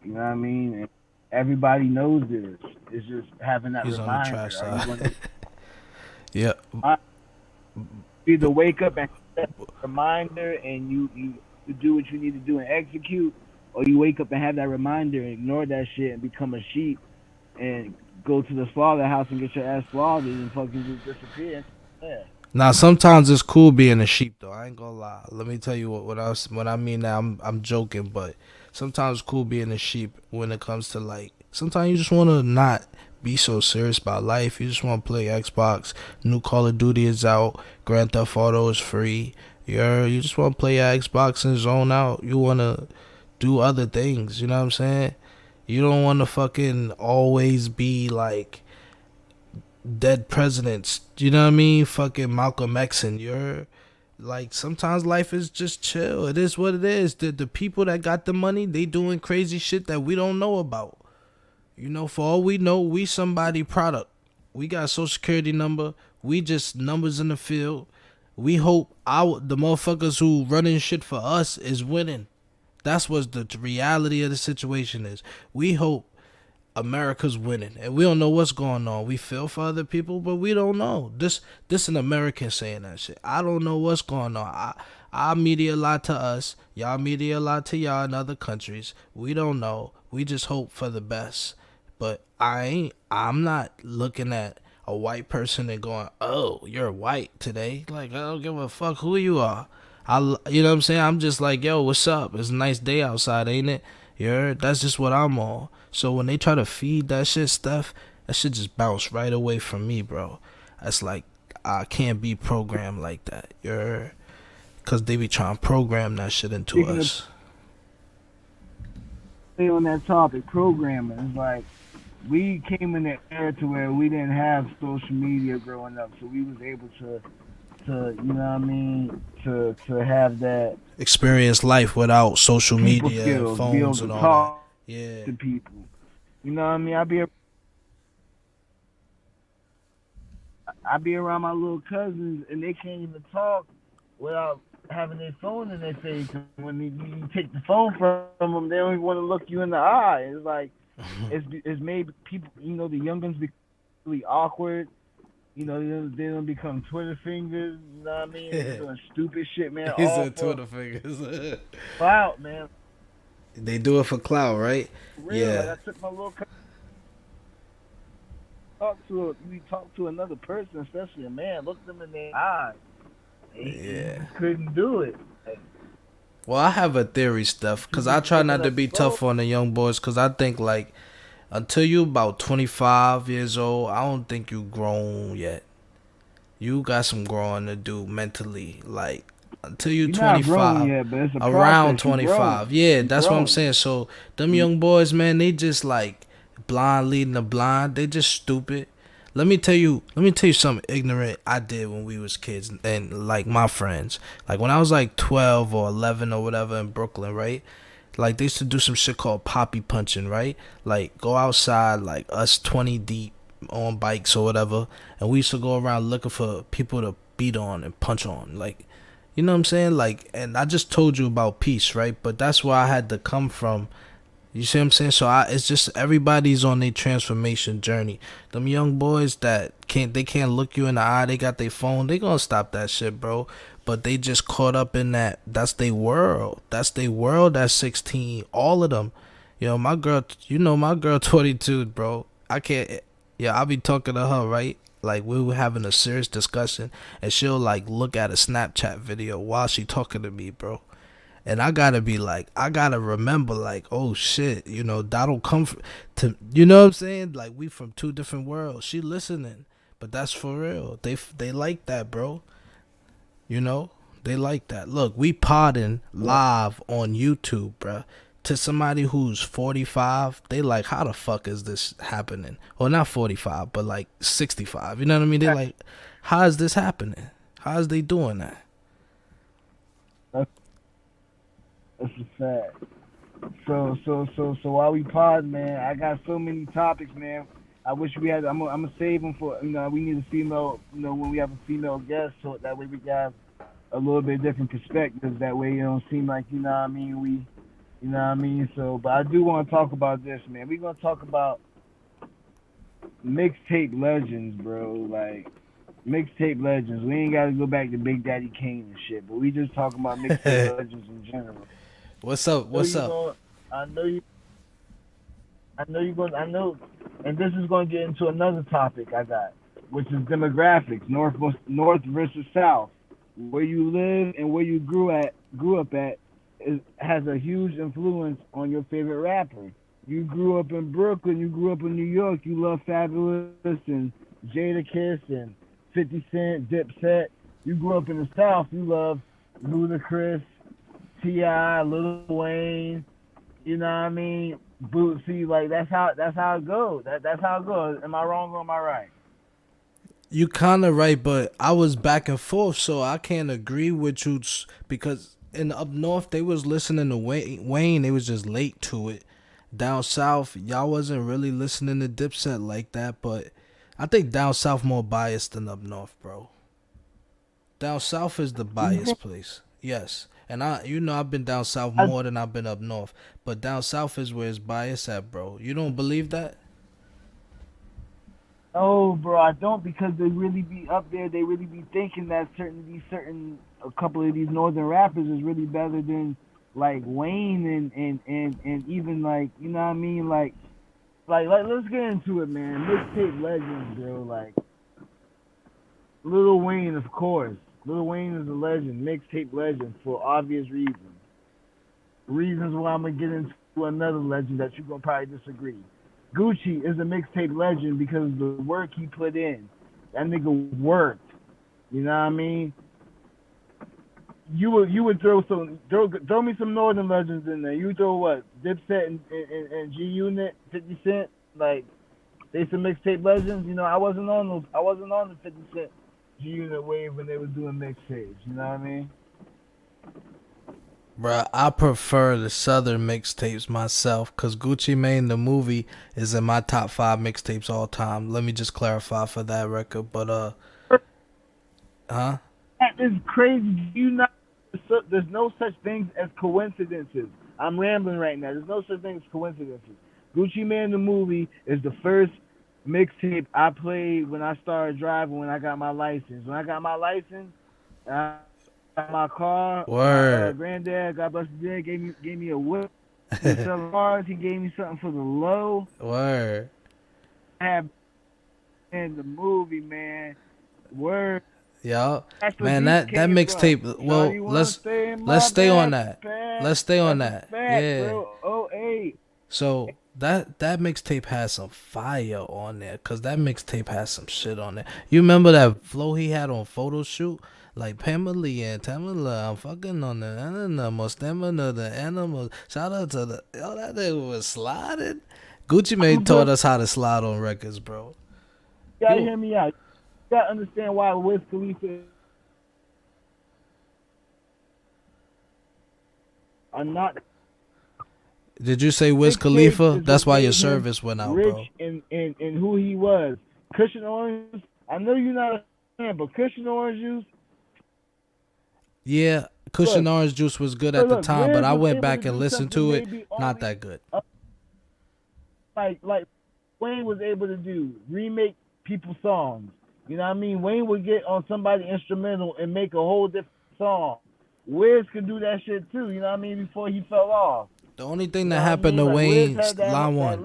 You know what I mean? And everybody knows this. It's just having that reminder. On the trash side. Yeah. Either wake up and set a reminder and you do what you need to do and execute, or you wake up and have that reminder and ignore that shit and become a sheep and go to the slaughterhouse and get your ass slaughtered and fucking just disappear. Yeah. Now, sometimes it's cool being a sheep, though. I ain't gonna lie. Let me tell you what I mean. Now, I'm joking, but sometimes it's cool being a sheep when it comes to, like, sometimes you just want to not be so serious about life. You just want to play Xbox. New Call of Duty is out. Grand Theft Auto is free. You just want to play your Xbox and zone out. You want to do other things. You know what I'm saying? You don't want to fucking always be like dead presidents. You know what I mean? Fucking Malcolm X and Like sometimes life is just chill. It is what it is. The people that got the money, they doing crazy shit that we don't know about. You know, for all we know, we somebody product. We got a social security number. We just numbers in the field. We hope the motherfuckers who running shit for us is winning. That's what the reality of the situation is. We hope America's winning, and we don't know what's going on. We feel for other people, but we don't know. This an American saying that shit. I don't know what's going on. Our media lie to us. Y'all media lie to y'all in other countries. We don't know. We just hope for the best. But I'm not looking at a white person and going, oh, you're white today. Like, I don't give a fuck who you are. You know what I'm saying? I'm just like, yo, what's up? It's a nice day outside, ain't it? You heard? That's just what I'm on. So when they try to feed that shit stuff, that shit just bounce right away from me, bro. That's like, I can't be programmed like that. You heard? Because they be trying to program that shit into us. On that topic, programming, it's like, we came in an era to where we didn't have social media growing up, so we was able to you know what I mean, to have that experience life without social media, skills, phones, and all that. Yeah. To people, you know what I mean. I be around my little cousins, and they can't even talk without having their phone in their face. When you take the phone from them, they don't even want to look you in the eye. It's like it's made people, you know, the youngins be really awkward. You know, they don't become Twitter fingers. You know what I mean? They're doing stupid shit, man. He said Twitter fingers. Clout, man. They do it for clout, right? Real, yeah. Like I took my little talk to another person, especially a man. Look them in their eyes. They couldn't do it. Well, I have a theory, Steph, because I try not to be tough on the young boys, because I think, like, until you about 25 years old, I don't think you grown yet. You got some growing to do mentally. Like, until you're 25, yet, but it's a around 25. Yeah, that's what I'm saying. So, them young boys, man, they just, like, blind leading the blind. They just stupid. Let me tell you something ignorant I did when we was kids, and like my friends. Like when I was like 12 or 11 or whatever in Brooklyn, right? Like they used to do some shit called poppy punching, right? Like go outside, like us 20 deep on bikes or whatever, and we used to go around looking for people to beat on and punch on. Like, you know what I'm saying? Like, and I just told you about peace, right? But that's where I had to come from. You see what I'm saying? So it's just everybody's on their transformation journey. Them young boys that can't look you in the eye, they got their phone, they gonna stop that shit, bro. But they just caught up in that's their world. That's their world at 16. All of them. You know, my girl 22, bro. I'll be talking to her, right? Like we were having a serious discussion, and she'll like look at a Snapchat video while she talking to me, bro. And I gotta be like, I gotta remember, like, oh shit, you know, that'll come to, you know what I'm saying? Like, we from two different worlds. She listening, but that's for real. They like that, bro. You know, they like that. Look, we podding live on YouTube, bro. To somebody who's 45, they like, how the fuck is this happening? Well, not 45, but like 65. You know what I mean? They like, how is this happening? How is they doing that? That's a fact. So while we pod, man, I got so many topics, man. I wish we had. I'm gonna save them for, you know. We need a female, you know, when we have a female guest, so that way we can have a little bit different perspectives. That way it don't seem like, you know what I mean, you know what I mean. So, but I do want to talk about this, man. We're gonna talk about mixtape legends, bro. Like mixtape legends. We ain't gotta go back to Big Daddy Kane and shit, but we just talking about mixtape legends in general. What's up? I know, and this is going to get into another topic I got, which is demographics, north versus south. Where you live and where you grew up at has a huge influence on your favorite rapper. You grew up in Brooklyn, you grew up in New York, you love Fabulous and Jadakiss and 50 Cent, Dipset. You grew up in the South, you love LUDACRIS, T.I., Lil Wayne, you know what I mean? Boosie, like that's how it goes. That's how it goes. Am I wrong or am I right? You kind of right, but I was back and forth, so I can't agree with you because in up north they was listening to Wayne. They was just late to it. Down south, y'all wasn't really listening to Dipset like that, but I think down south more biased than up north, bro. Down south is the biased place. Yes. And I've been down south more than I've been up north. But down south is where it's biased at, bro. You don't believe that? Oh, bro, I don't, because they really be up there. They really be thinking that a couple of these northern rappers is really better than like Wayne and even like, you know what I mean, like let's get into it, man. Mixtape legends, bro. Like Lil Wayne, of course. Lil Wayne is a legend, mixtape legend for obvious reasons. Reasons why I'm gonna get into another legend that you're gonna probably disagree. Gucci is a mixtape legend because of the work he put in. That nigga worked. You know what I mean? You would throw me some northern legends in there. You throw what? Dipset and G Unit, 50 Cent, like they some mixtape legends. You know, I wasn't on the 50 Cent G Unit wave when they was doing mixtapes. You know what I mean? Bruh, I prefer the Southern mixtapes myself, because Gucci Mane, the movie, is in my top 5 mixtapes all time. Let me just clarify for that record, but, huh? That is crazy. There's no such things as coincidences. I'm rambling right now. There's no such thing as coincidences. Gucci Mane, the movie, is the first mixtape I played when I started driving, when I got my license. When I got my license, my car. Word. My granddad, God bless his dad, gave me a whip. He selling cars. He gave me something for the low. Word. I have in the movie, man. Word. Yeah, man, that mixtape. Well, let's stay on that. Let's stay on that. Yeah. So that mixtape has some fire on there, cause that mixtape has some shit on there. You remember that flow he had on photo shoot? Like Pamela and Tamala, I'm fucking on the animal, stamina, the animal. Shout out to that nigga was sliding. Gucci Mane taught us how to slide on records, bro. You gotta hear me out. You gotta understand why Wiz Khalifa are not. Did you say Wiz Khalifa? That's why your service went out, bro. Rich in who he was. Cushion Orange. I know you're not a fan, but Cushion Orange Juice. Yeah, Cushion Orange Juice was good at the time, but I went back and listened to it. Not that good. Like Wayne was able to do, remake people's songs. You know what I mean? Wayne would get on somebody's instrumental and make a whole different song. Wiz could do that shit too, you know what I mean, before he fell off. The only thing that happened to Wayne, line one.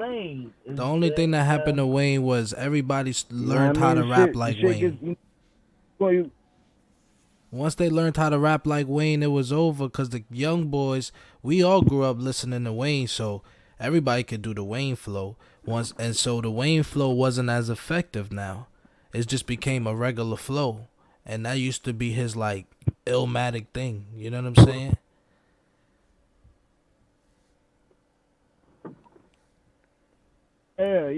The only thing that happened to Wayne was everybody learned how to rap like Wayne. Once they learned how to rap like Wayne, it was over, because the young boys, we all grew up listening to Wayne, so everybody could do the Wayne flow. And so the Wayne flow wasn't as effective now. It just became a regular flow. And that used to be his, like, illmatic thing. You know what I'm saying? Yeah.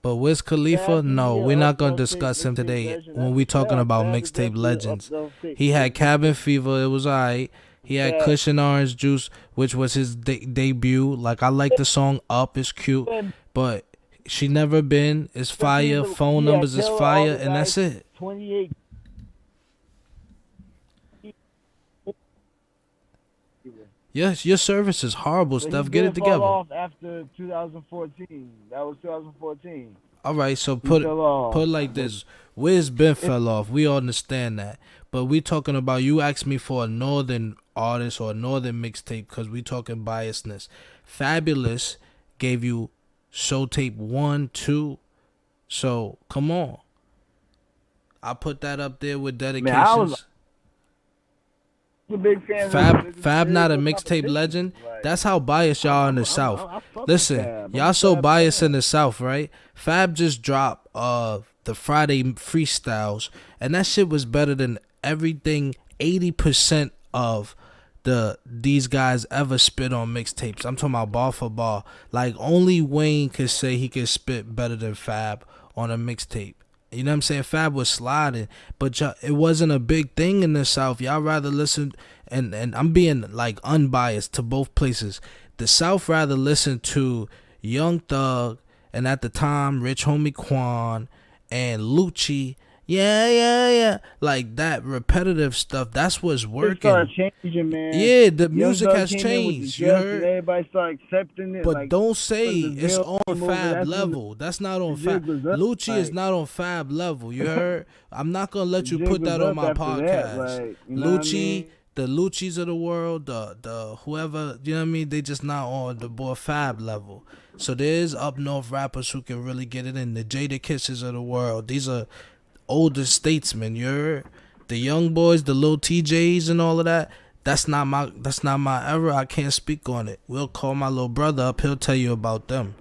But Wiz Khalifa, no, we're not going to discuss him today when we talking about mixtape legends. He had Cabin Fever, it was alright. He had Cushion Orange Juice, which was his debut. Like, I like the song Up, it's cute. But She Never Been is fire, Phone Numbers is fire, and that's it. 28. Yes, your service is horrible, Steph. Get it together. Off after 2014. That was 2014. All right, so put like this. Wiz been fell off. We all understand that. But we talking about, you asked me for a northern artist or a northern mixtape because we talking biasness. Fabulous gave you Show Tape 1, 2. So, come on. I put that up there with dedications. Man, I was a big fan Fab not a mixtape legend. That's how biased y'all in the South. Listen, y'all so biased in the South, right? Fab just dropped the Friday freestyles, and that shit was better than everything 80% of these guys ever spit on mixtapes. I'm talking about bar for bar. Like, only Wayne could say he could spit better than Fab on a mixtape. You know what I'm saying? Fab was sliding, but it wasn't a big thing in the South. Y'all rather listen, and I'm being like unbiased to both places. The South rather listen to Young Thug and at the time Rich Homie Quan and Lucci. Yeah, like that repetitive stuff. That's what's working. It started changing, man. Yeah, the music has changed. You heard? Everybody started accepting it. But like, don't say it's on Fab level. That's not on Fab. Lucci is not on Fab level. You heard? I'm not gonna let you put that on my podcast. Lucci, the Luccis of the world, the whoever, you know what I mean? They just not on the boy Fab level. So there's up north rappers who can really get it in. The Jada Kisses of the world. These are older statesmen. You heard? The young boys, the little TJs and all of that. That's not my era. I can't speak on it. We'll call my little brother up. He'll tell you about them.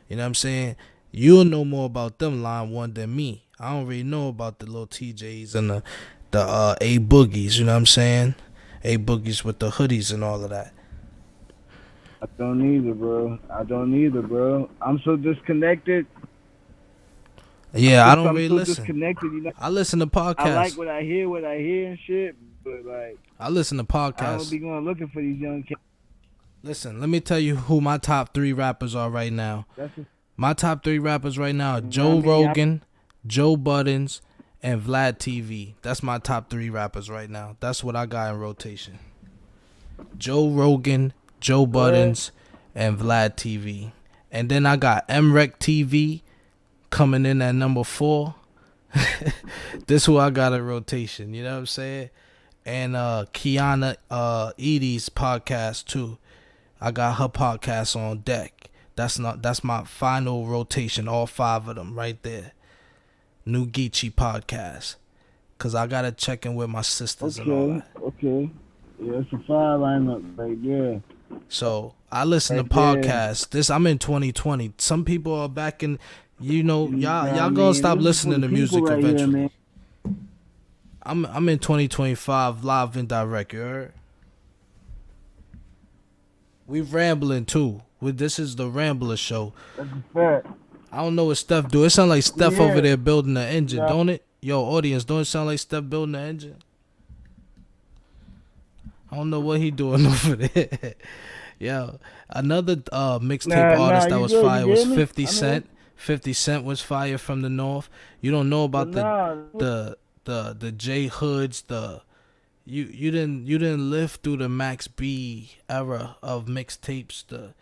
You know what I'm saying? You'll know more about them, line one, than me. I don't really know about the little TJs and the A Boogies. You know what I'm saying? A Boogies with the hoodies and all of that. I don't either, bro. I'm so disconnected. Yeah, I don't really listen. Disconnected, you know? I listen to podcasts. I like what I hear and shit, but like I listen to podcasts. I don't be going looking for these young kids. Listen, let me tell you who my top 3 rappers are right now. My top 3 rappers right now are Joe Rogan, Joe Buttons, and Vlad TV. That's my top 3 rappers right now. That's what I got in rotation. Joe Rogan, Joe Buttons, and Vlad TV. And then I got MREC TV coming in at number 4. This who I got in rotation. You know what I'm saying? And Kiana Edie's podcast too. I got her podcast on deck. That's my final rotation. All 5 of them right there. New Geechee podcast. Cause I gotta check in with my sisters and all that. Okay. Yeah, it's a 5 lineup right there. So I listen to podcasts. I'm in 2020. Some people are back in. You know, y'all gonna stop listening to music eventually. I'm in 2025 live and direct. You heard? We rambling too. This is the Rambler show. That's a fact. I don't know what Steph do. It sound like Steph over there building the engine, don't it? Yo, audience, don't it sound like Steph building the engine? I don't know what he doing over there. Yo, another mixtape artist that was fire was 50 Cent. 50 Cent was fire from the north. You don't know about the J Hoods, you didn't live through the Max B era of mixtapes. The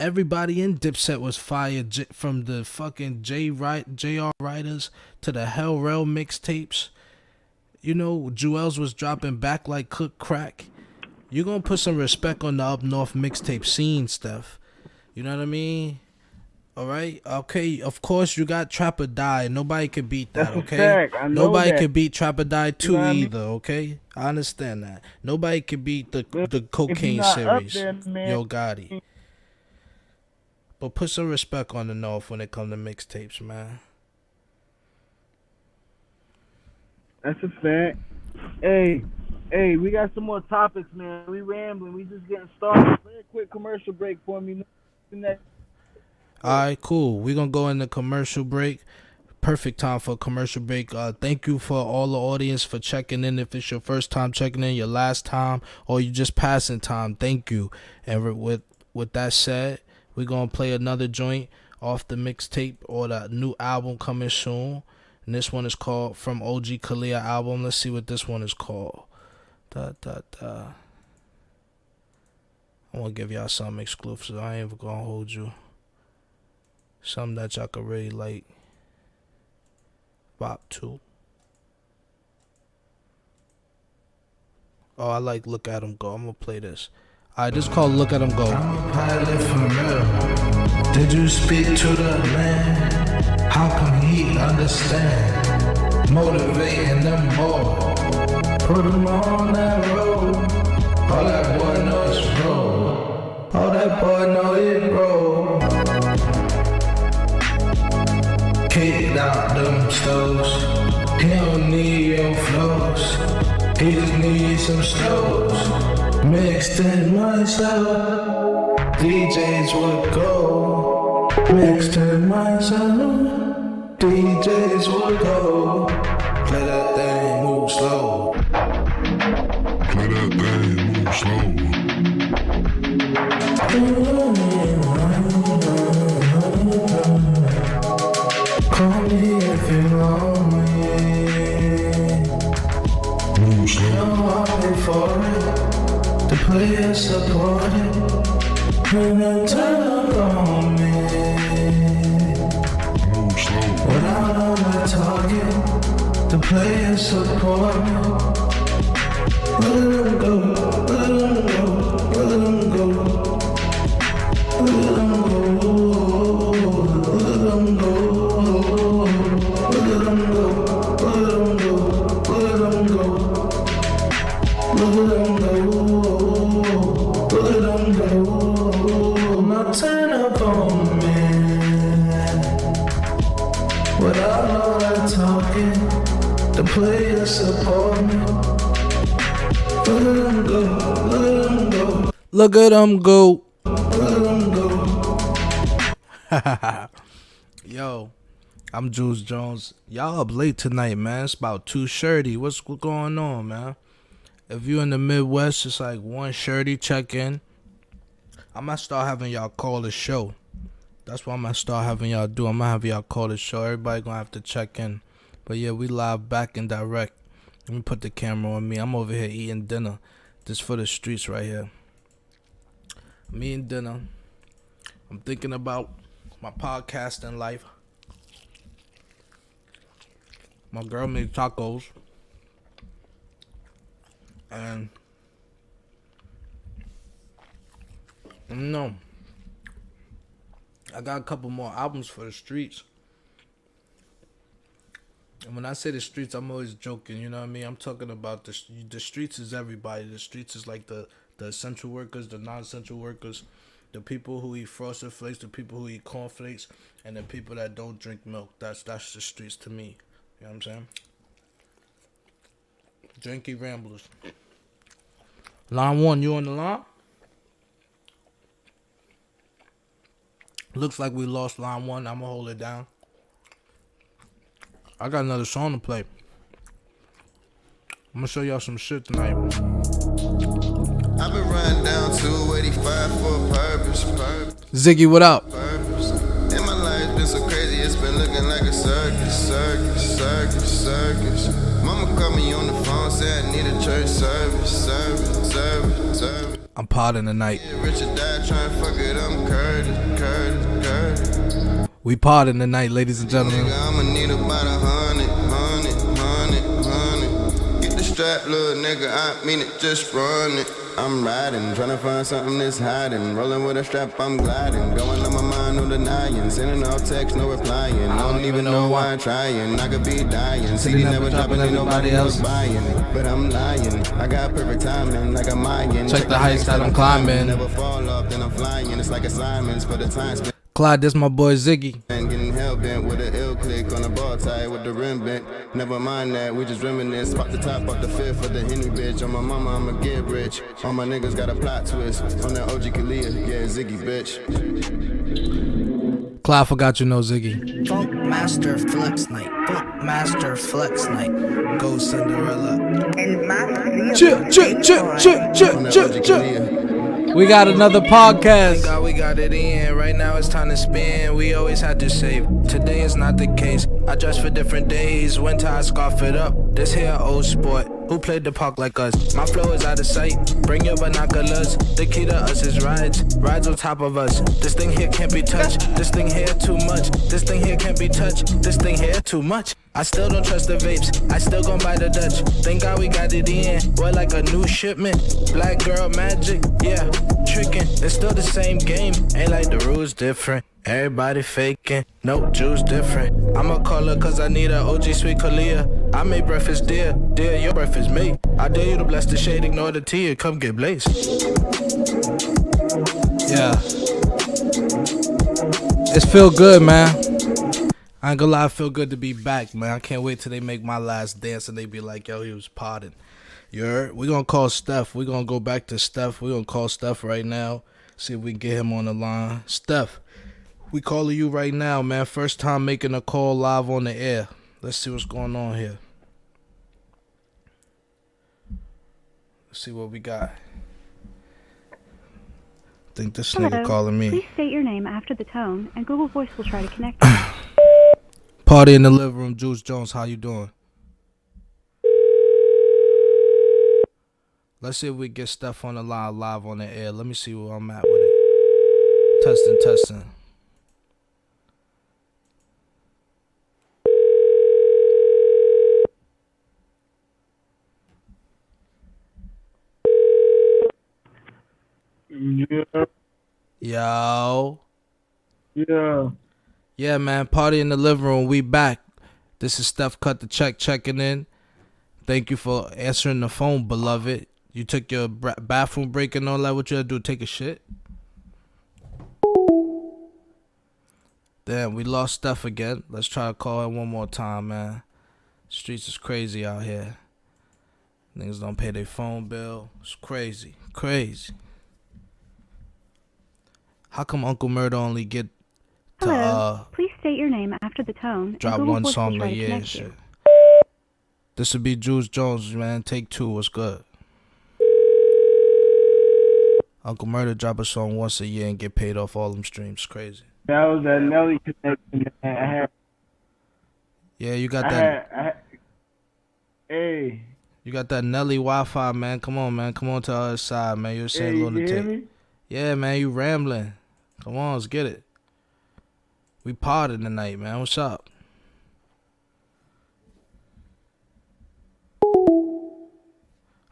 everybody in Dipset was fire, from the fucking JR writers to the Hell Rel mixtapes. You know, Julz was dropping back like cooked crack. You gonna put some respect on the up north mixtape scene, Steph. You know what I mean? All right, okay. Of course, you got Trapper Die. Nobody can beat that. Okay, nobody can beat Trapper Die 2 either. Okay, I understand that. Nobody can beat the Cocaine series. Yo Gotti. But put some respect on the north when it comes to mixtapes, man. That's a fact. Hey, we got some more topics, man. We rambling. We just getting started. Very quick commercial break for me. Alright, cool. We're going to go into commercial break. Perfect time for a commercial break. Thank you for all the audience for checking in. If it's your first time checking in, your last time, or you just passing time, thank you. And with that said, we're going to play another joint off the mixtape or the new album coming soon. And this one is called From OG Kalia album. Let's see what this one is called. I want to give y'all something exclusive. I ain't even going to hold you. Something that y'all could really like. Bop too. Oh, I like Look At 'Em Go. I'm gonna play this. Alright, this is called Look At 'Em Go. I'm a pilot for real. Did you speak to the man? How come he understand? Motivating them boys. Put them on that road. All that boy knows is roll. All that boy know is roll. Kicked out them stoves. He don't need your flows. He just needs some stoves. Mixed in myself. DJs would go. Mixed in myself. DJs will go. Play that thing, move slow. Play that thing, move slow. Call me if you're lonely. Move slow. No, I'll pay for it. The players support it. And then turn up on me. Move slow. Without on my target, the players support me. Let them go, let them go, let them go. Let them go, let them go. Let them go, let them go, let them go. Let them go, let them go. Now turn up on me. Without all that talking, the players support me. Let them go, let them go. Look at them go. Let them go. Yo, I'm Julz Jones. Y'all up late tonight, man. It's about 2:30. What's going on, man? If you in the Midwest, it's like 1:30. Check in. I might start having y'all call the show. That's what I'm gonna start having y'all do. I'm gonna have y'all call the show. Everybody gonna have to check in. But yeah, we live back and direct. Let me put the camera on me. I'm over here eating dinner. This for the streets right here. I'm eating dinner. I'm thinking about my podcasting life. My girl made tacos. And no, I got a couple more albums for the streets. And when I say the streets, I'm always joking, you know what I mean? I'm talking about the streets is everybody. The streets is like the essential workers, the non-essential workers, the people who eat Frosted Flakes, the people who eat cornflakes, and the people that don't drink milk. That's the streets to me. You know what I'm saying? Janky Ramblers. Line 1, you on the line? Looks like we lost line 1. I'm going to hold it down. I got another song to play. I'm going to show y'all some shit tonight. I've been running down 285 for a purpose. Ziggy, what up? Purpose. And my life's been so crazy, it's been looking like a circus. Mama called me on the phone, said I need a church service. I'm potting tonight. Yeah, Richard died trying to fuck it, I'm Curtis. We potting tonight, ladies and gentlemen. Nigga, I'ma need about 100. Get the strap, little nigga, I mean it, just run it. I'm riding, tryna find something that's hiding. Rolling with a strap, I'm gliding. Going on my mind, no denying. Sending off text, no replying. I don't even know why I'm trying. I could be dying. CD never dropping, ain't nobody else buying. But I'm lying. I got perfect timing, like a Mayan. Check the heights that I'm climbing. Never fall off, then I'm flying. It's like assignments for the time spent. Clyde, this my boy Ziggy. And getting hell bent with an ill click on a ball tie with the rim bent. Never mind that, we just reminisce. Pop the top off the fifth for the Henry bitch. On my mama, I'ma get rich. All my niggas got a plot twist. On that OG Kalia, yeah, Ziggy bitch. Clyde forgot you know Ziggy. Funk Master Flex Night. Funk Master Flex Night. Go Cinderella. On that OG Kalia. We got another podcast. Thank God we got it in. Right now it's time to spin. We always had to save. Today is not the case. I dress for different days. Winter I scarf it up. This here old sport. Who played the park like us? My flow is out of sight. Bring your binoculars. The key to us is rides. Rides on top of us. This thing here can't be touched. This thing here too much. This thing here can't be touched. This thing here too much. I still don't trust the vapes. I still gon' buy the Dutch. Thank God we got it in. Boy, like a new shipment. Black girl magic. Yeah, tricking. It's still the same game. Ain't like the rules different. Everybody faking, no juice different. I'ma call her cause I need a OG sweet Kalia. I made breakfast dear, dear your breakfast mate. I dare you to bless the shade, ignore the tea, and come get blazed. Yeah. It's feel good, man. I ain't gonna lie, I feel good to be back, man. I can't wait till they make my last dance and they be like, yo, he was potting. You heard? We're gonna call Steph. We're gonna go back to Steph. We're gonna call Steph right now. See if we can get him on the line. Steph, We calling you right now, man. First time making a call live on the air. Let's see what's going on here. Let's see what we got. I think this nigga calling me. Please state your name after the tone, and Google Voice will try to connect you. Party in the living room, Julz Jones. How you doing? Let's see if we get Steph on the line live on the air. Let me see where I'm at with it. Testing. Yeah. Yo. Yeah. Yeah, man. Party in the living room. We back. This is StephCutdaCheck checking in. Thank you for answering the phone, beloved. You took your bathroom break and all that. What you had to do? Take a shit? Damn, we lost Steph again. Let's try to call her one more time, man. Streets is crazy out here. Niggas don't pay their phone bill. It's crazy. How come Uncle Murder only get to Hello. Please state your name after the tone. drop and Google one Voice will song try a to year and connect shit? you. This would be Julz Jones, man. Take 2. What's good? Uncle Murder drop a song once a year and get paid off all them streams. Crazy. That was that NELLY connection I had. Yeah, you got that. Hey. You got that Nelly Wi-Fi, man. Come on, man. Come on to the other side, man. You're saying Hey, you hear me? Yeah, man. You rambling. Come on, let's get it. We partying tonight, man. What's up?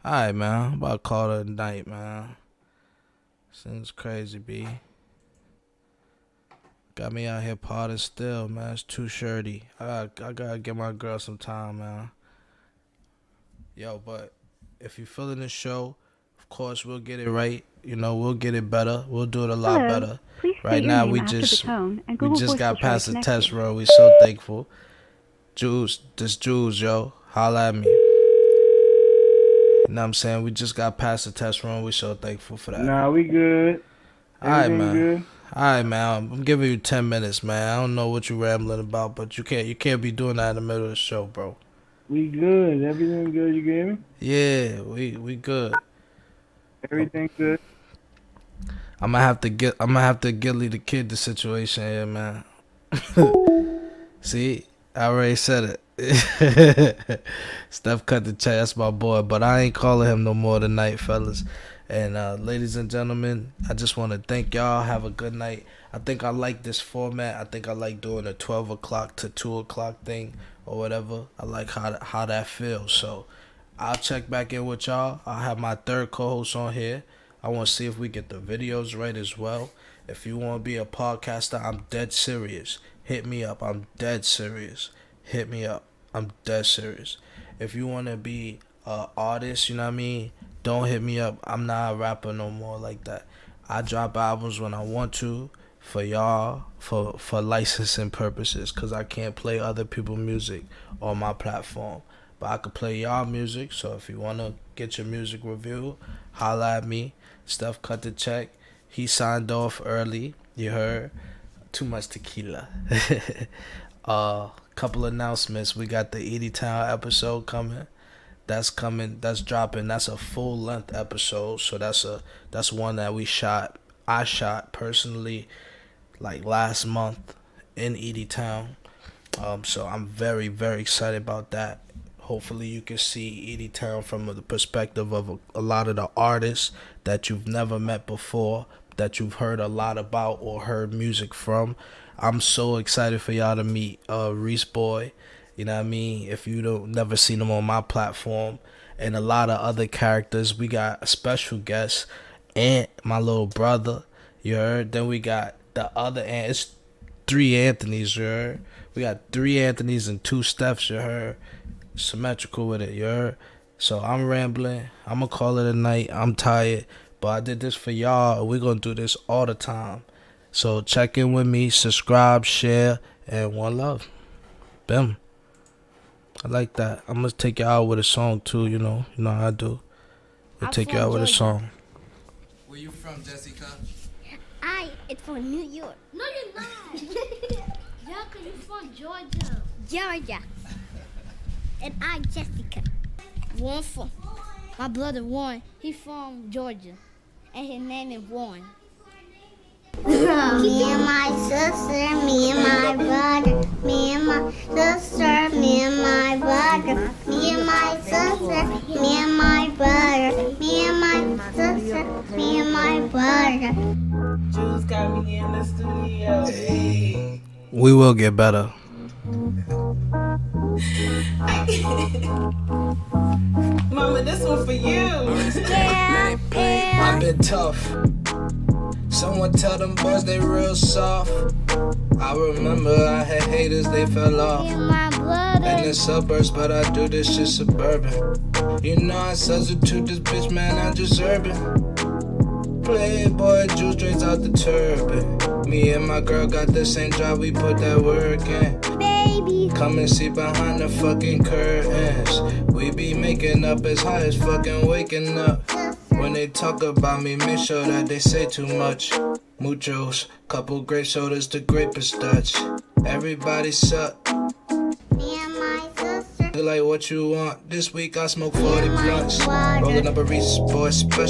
Alright, man. I'm about to call it a night, man. Seems crazy, B. Got me out here partying still, man. It's too shirty. I gotta give my girl some time, man. Yo, but if you feeling the show, of course we'll get it right. You know, we'll get it better. We'll do it a lot Hello. better. Please state Right your now name we after just the tone, and Google Voice got will try past to the connect test you. run. We so thankful. Julz, this Julz, yo. Holla at me. You know what I'm saying? We just got past the test run. We so thankful for that. Nah, we good. Alright, man. Good. Alright, man. I'm giving you 10 minutes, man. I don't know what you rambling about, but you can't be doing that in the middle of the show, bro. We good. Everything good, you get me? Yeah, we good. Everything good. I'm gonna have to Gilly the Kid the situation here, man. See, I already said it. StephCutdaCheck, that's my boy, but I ain't calling him no more tonight, fellas. And ladies and gentlemen, I just want to thank y'all. Have a good night. I think I like this format. I think I like doing a 12 o'clock to 2 o'clock thing or whatever. I like how that feels. So I'll check back in with y'all. I'll have my third co-host on here. I want to see if we get the videos right as well. If you want to be a podcaster, I'm dead serious. Hit me up. I'm dead serious. Hit me up. I'm dead serious. If you want to be an artist, you know what I mean? Don't hit me up. I'm not a rapper no more like that. I drop albums when I want to for y'all, for licensing purposes, because I can't play other people's music on my platform. But I could play y'all music, so if you want to get your music reviewed, holla at me. StephCutdaCheck. He signed off early, you heard. Too much tequila. Couple announcements. We got the Edie Town episode coming. That's dropping. That's a full length episode. So that's one that I shot personally like last month in Edie Town. So I'm very, very excited about that. Hopefully you can see Edie Town from the perspective of a lot of the artists that you've never met before, that you've heard a lot about or heard music from. I'm so excited for y'all to meet Reese Boy. You know what I mean? If you don't never seen him on my platform, and a lot of other characters. We got a special guest, Aunt, my little brother. You heard? Then we got the other Aunt. It's 3 Anthonys. You heard? We got 3 Anthonys and 2 Stephs. You heard? Symmetrical with it. You heard? So I'm rambling. I'm gonna call it a night. I'm tired, but I did this for y'all. We're gonna do this all the time. So check in with me, subscribe, share, and one love. Bam. I like that. I'm gonna take you out with a song too. You know how I do. We'll take you out with a song. Where you from, Jessica? I It's from New York. No, you're not. Yeah, because you're from Georgia. Georgia. And I'm Jessica. Warren from my brother Warren. He's from Georgia. And his name is Warren. Me and my sister, me and my brother, me and my sister, me and my brother, me and my sister, me and my brother, me and my sister, me and my brother. Julz got me in the studio. Hey. We will get better. Mama, this one for you. I've been tough. Someone tell them boys they real soft. I remember I had haters, they fell off. In the suburbs, but I do this shit suburban. You know I substitute this bitch, man, I just urban. Playboy, juice straight out the turban. Me and my girl got the same job, we put that work in. Baby, come and see behind the fucking curtains. We be making up as high as fucking waking up. When they talk about me, make sure that they say too much. Muchos, couple grape sodas to grape pistach. Everybody suck. me and my sister. Like what you want. This week I smoke 40 blunts. Rolling up a Reese's Boy special.